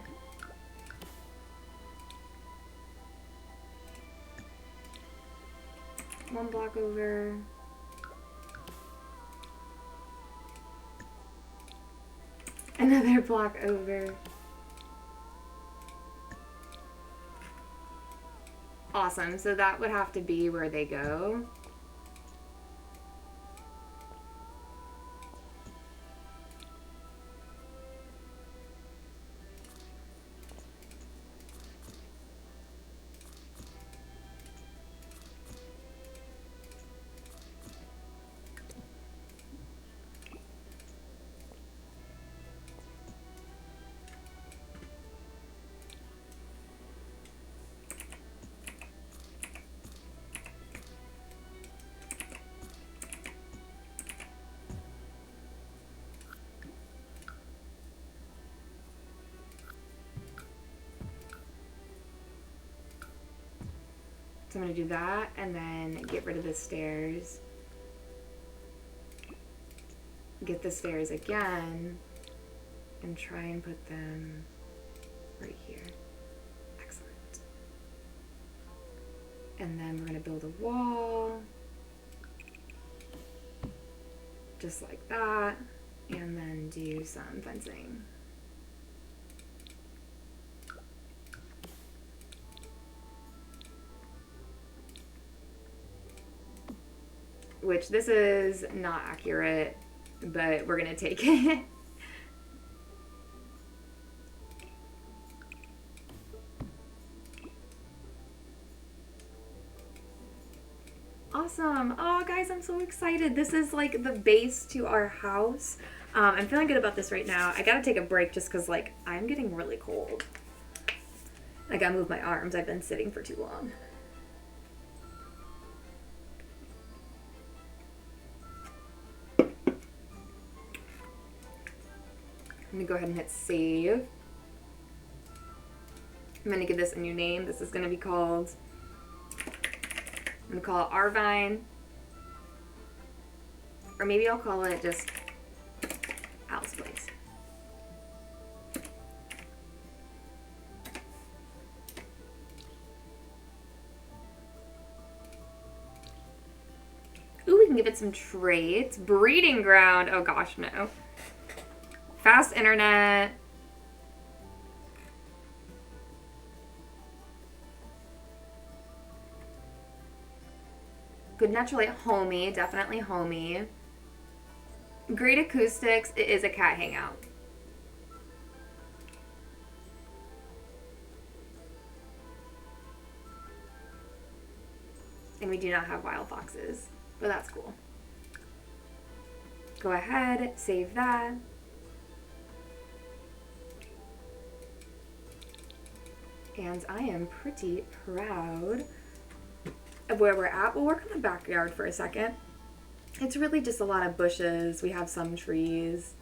One block over. Another block over. Awesome, so that would have to be where they go. So I'm going to do that and then get rid of the stairs. Get the stairs again and try and put them right here. Excellent. And then we're going to build a wall. Just like that. And then do some fencing. Which this is not accurate, but we're gonna take it. Awesome. Oh, guys, I'm so excited. This is like the base to our house. I'm feeling good about this right now. I gotta take a break just because, like, I'm getting really cold. I gotta move my arms. I've been sitting for too long. I'm gonna go ahead and hit save. I'm gonna give this a new name. This is gonna be called, I'm gonna call it Arvine. Or maybe I'll call it just Al's Place. Ooh, we can give it some traits. Breeding ground. Oh gosh, no. Fast internet. Good naturally homey, definitely homey. Great acoustics, it is a cat hangout. And we do not have wild foxes, but that's cool. Go ahead, save that. And I am pretty proud of where we're at. We'll work on the backyard for a second. It's really just a lot of bushes. We have some trees.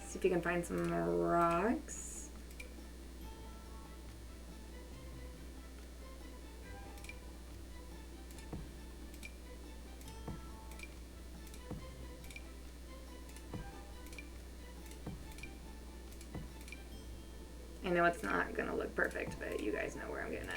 See if you can find some rocks. I know it's not gonna look perfect, but you guys know where I'm getting at.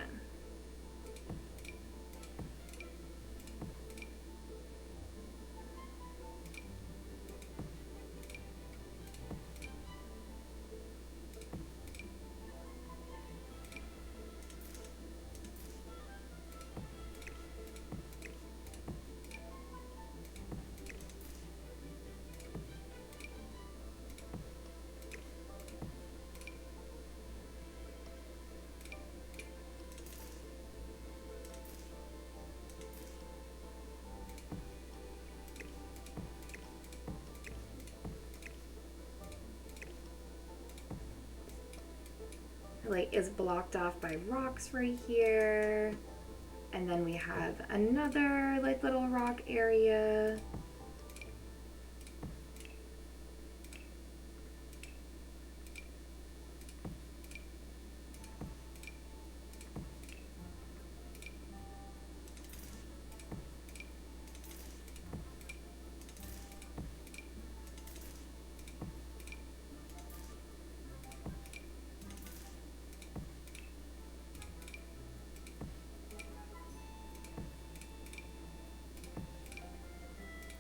The lake is blocked off by rocks right here. And then we have another like little rock area.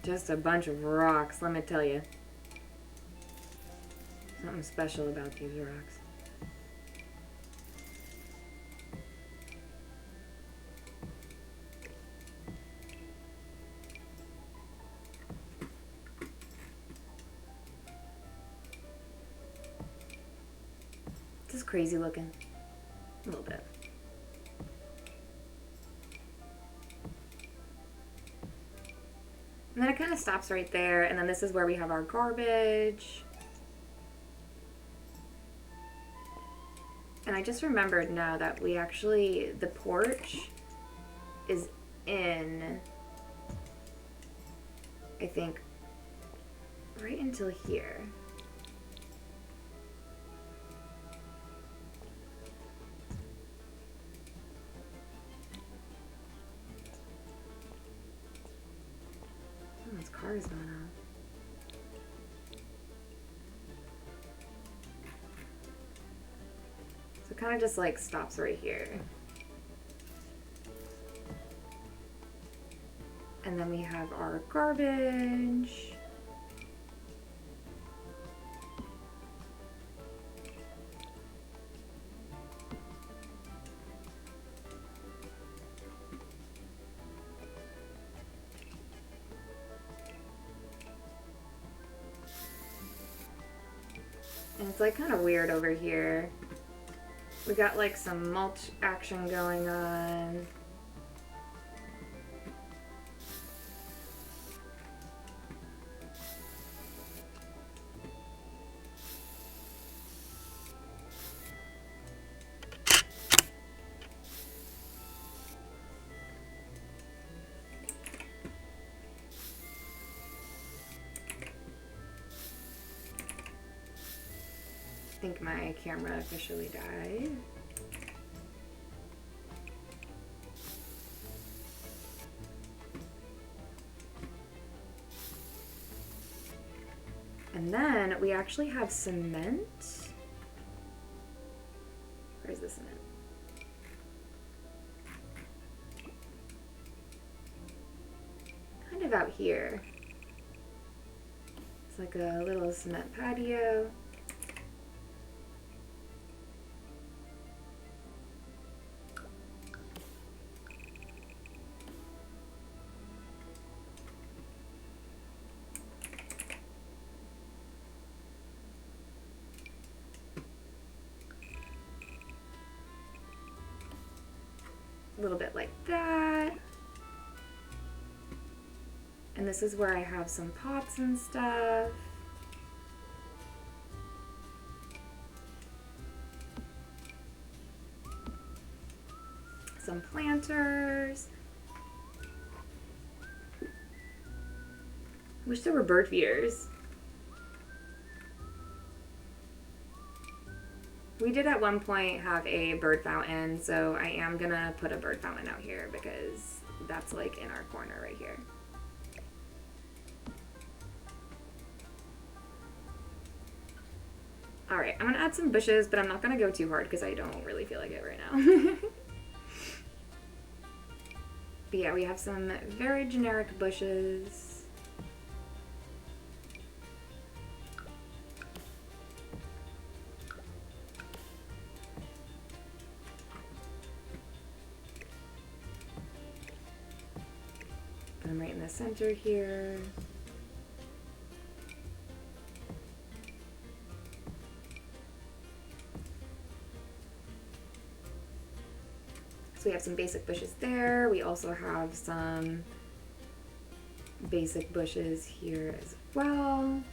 Just a bunch of rocks, let me tell you. Something special about these rocks. This is crazy looking. A little bit. And then it kind of stops right there, and then this is where we have our garbage. And I just remembered now that we actually, the porch is in, I think, right until here. This car is going on. So it kind of just like stops right here. And then we have our garbage. And it's like kind of weird over here. We got like some mulch action going on. I think my camera officially died. And then we actually have cement. Where's the cement? Kind of out here. It's like a little cement patio. A little bit like that. And this is where I have some pots and stuff. some planters. Wish there were bird feeders. We did at one point have a bird fountain, so I am gonna put a bird fountain out here because that's like in our corner right here. Alright, I'm gonna add some bushes, but I'm not gonna go too hard because I don't really feel like it right now. But yeah, we have some very generic bushes. Put them right in the center here. So we have some basic bushes there. We also have some basic bushes here as well.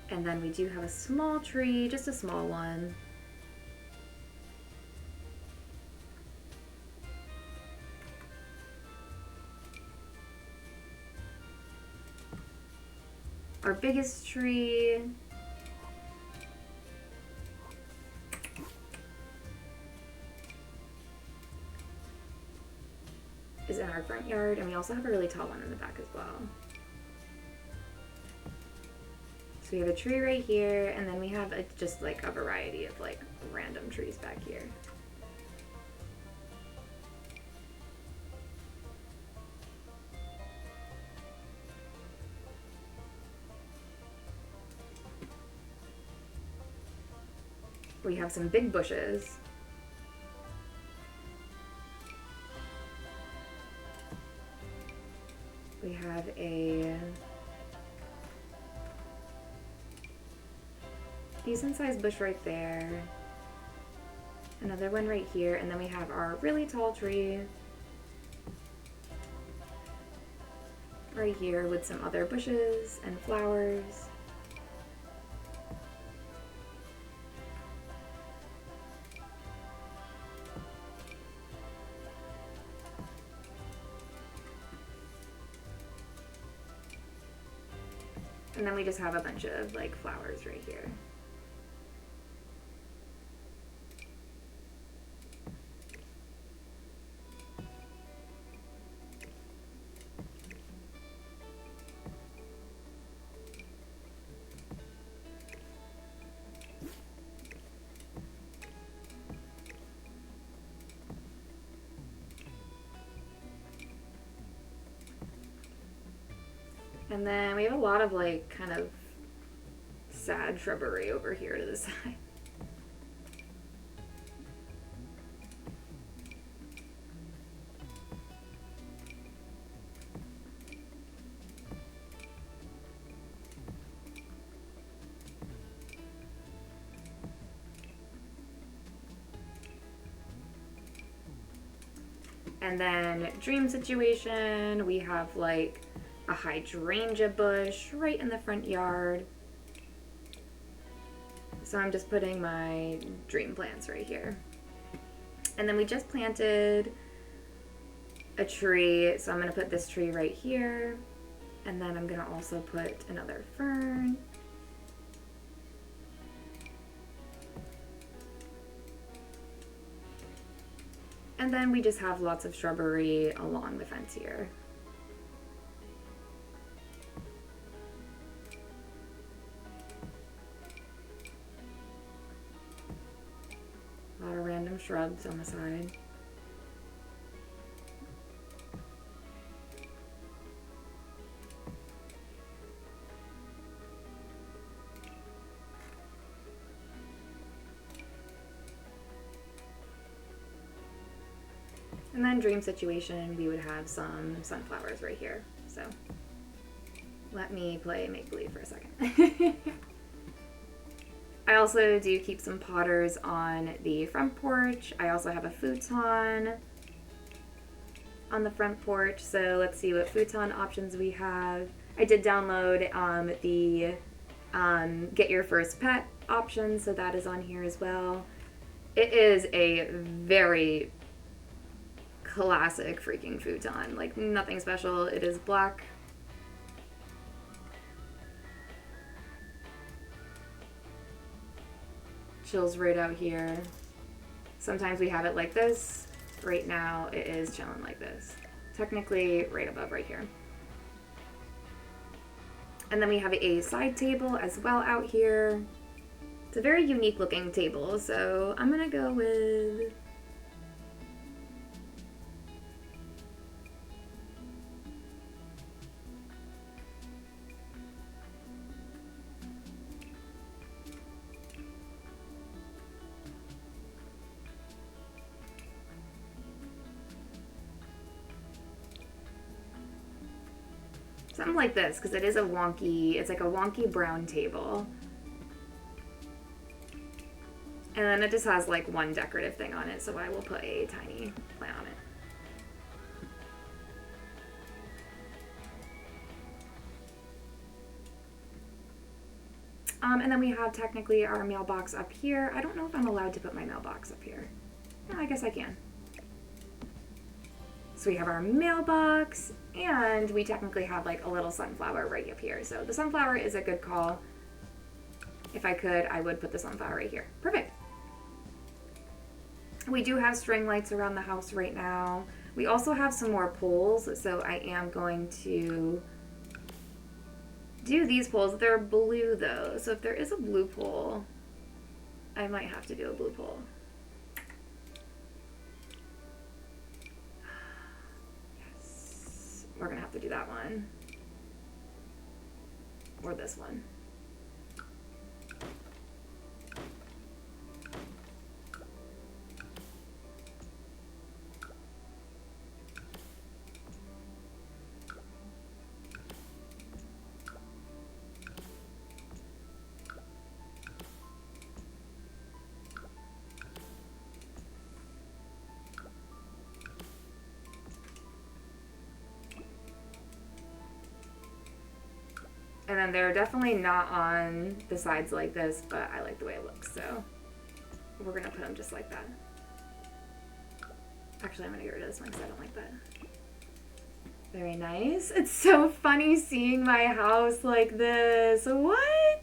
And then we do have a small tree, just a small one. Our biggest tree is in our front yard, and we also have a really tall one in the back as well. So we have a tree right here, and then we have just like a variety of like random trees back here. We have some big bushes. We have a decent sized bush right there. Another one right here, and then we have our really tall tree right here with some other bushes and flowers. And then we just have a bunch of like flowers right here. And then we have a lot of like kind of sad shrubbery over here to the side. And then dream situation, we have like a hydrangea bush right in the front yard. So I'm just putting my dream plants right here. And then we just planted a tree, so I'm gonna put this tree right here. And then I'm gonna also put another fern. And then we just have lots of shrubbery along the fence here. A lot of random shrubs on the side. And then dream situation, we would have some sunflowers right here. So let me play make-believe for a second. I also do keep some potters on the front porch. I also have a futon on the front porch. So let's see what futon options we have. I did download the get your first pet option, so that is on here as well. It is a very classic freaking futon. Like, nothing special. It is black. Chills right out here. Sometimes we have it like this. Right now, it is chilling like this. Technically, right above right here. And then we have a side table as well out here. It's a very unique looking table, so I'm gonna go with something like this, because it is a wonky, it's like a wonky brown table. And then it just has like one decorative thing on it, so I will put a tiny plant on it. And then we have technically our mailbox up here. I don't know if I'm allowed to put my mailbox up here. No, I guess I can. So we have our mailbox, and we technically have like a little sunflower right up here. So the sunflower is a good call. If I could, I would put the sunflower right here. Perfect. We do have string lights around the house right now. We also have some more poles, so I am going to do these poles. They're blue though, so if there is a blue pole, I might have to do a blue pole. Yes, we're gonna have to do that one. Or this one. And then they're definitely not on the sides like this, but I like the way it looks, so we're gonna put them just like that. Actually, I'm gonna get rid of this one because I don't like that. Very nice. It's so funny seeing my house like this. What?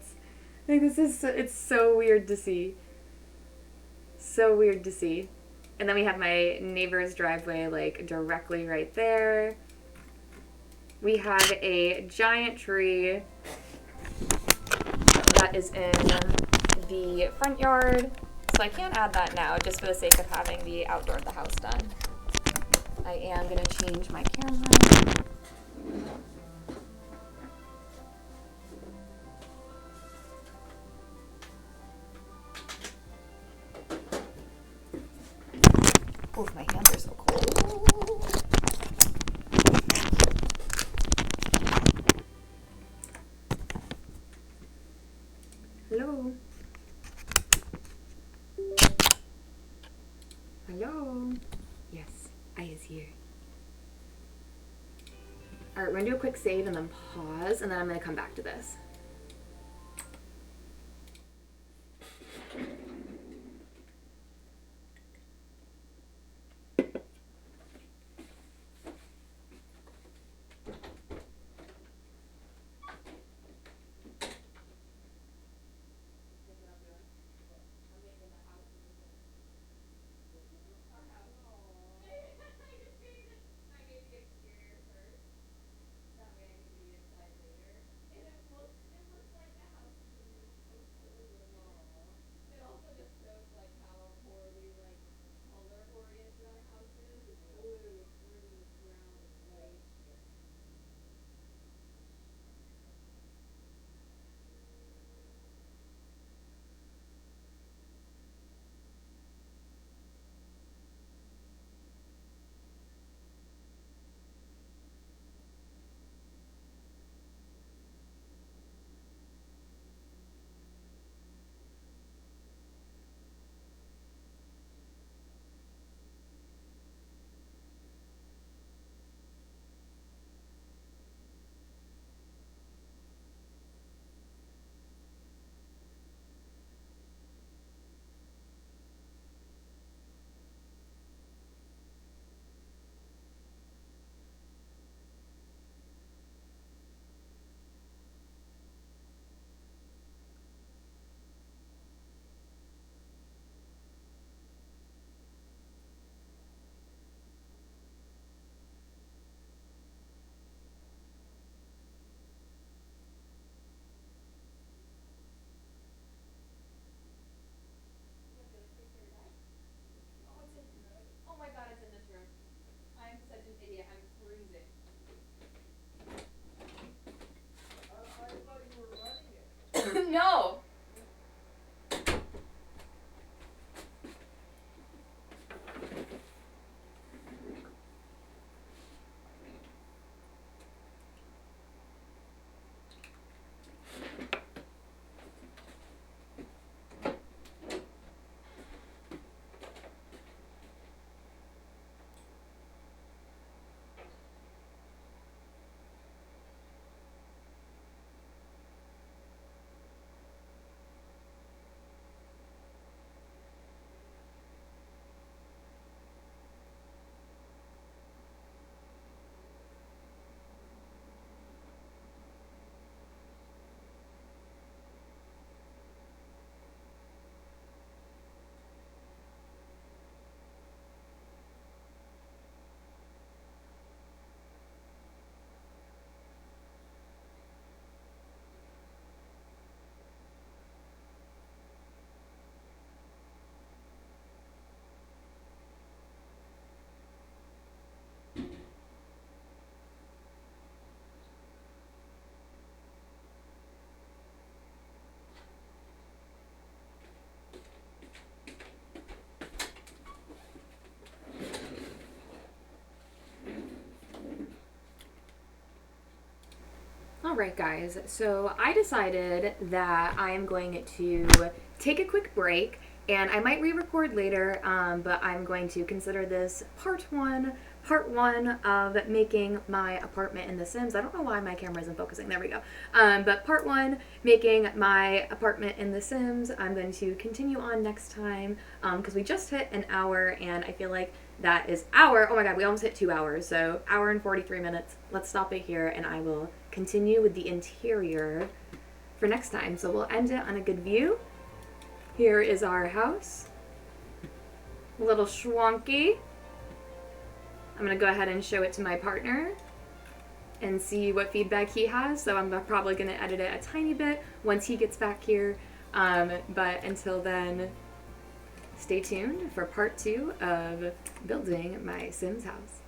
Like, this is so, it's so weird to see. So weird to see. And then we have my neighbor's driveway like directly right there. We have a giant tree that is in the front yard. So I can't add that now just for the sake of having the outdoor of the house done. I am going to change my camera. Oh, my hands are so cold. Hello. Hello. Yes, I is here. All right, we're gonna do a quick save and then pause, and then I'm gonna come back to this. Alright guys, so I decided that I am going to take a quick break, and I might re-record later, but I'm going to consider this part one of making my apartment in The Sims. I don't know why my camera isn't focusing, there we go. But part one, making my apartment in The Sims. I'm going to continue on next time, because we just hit an hour, and I feel like that is oh my god, we almost hit 2 hours, so hour and 43 minutes. Let's stop it here, and I will continue with the interior for next time. So we'll end it on a good view. Here is our house. A little schwonky. I'm gonna go ahead and show it to my partner and see what feedback he has. So I'm probably gonna edit it a tiny bit once he gets back here. But until then, stay tuned for part 2 of building my Sims house.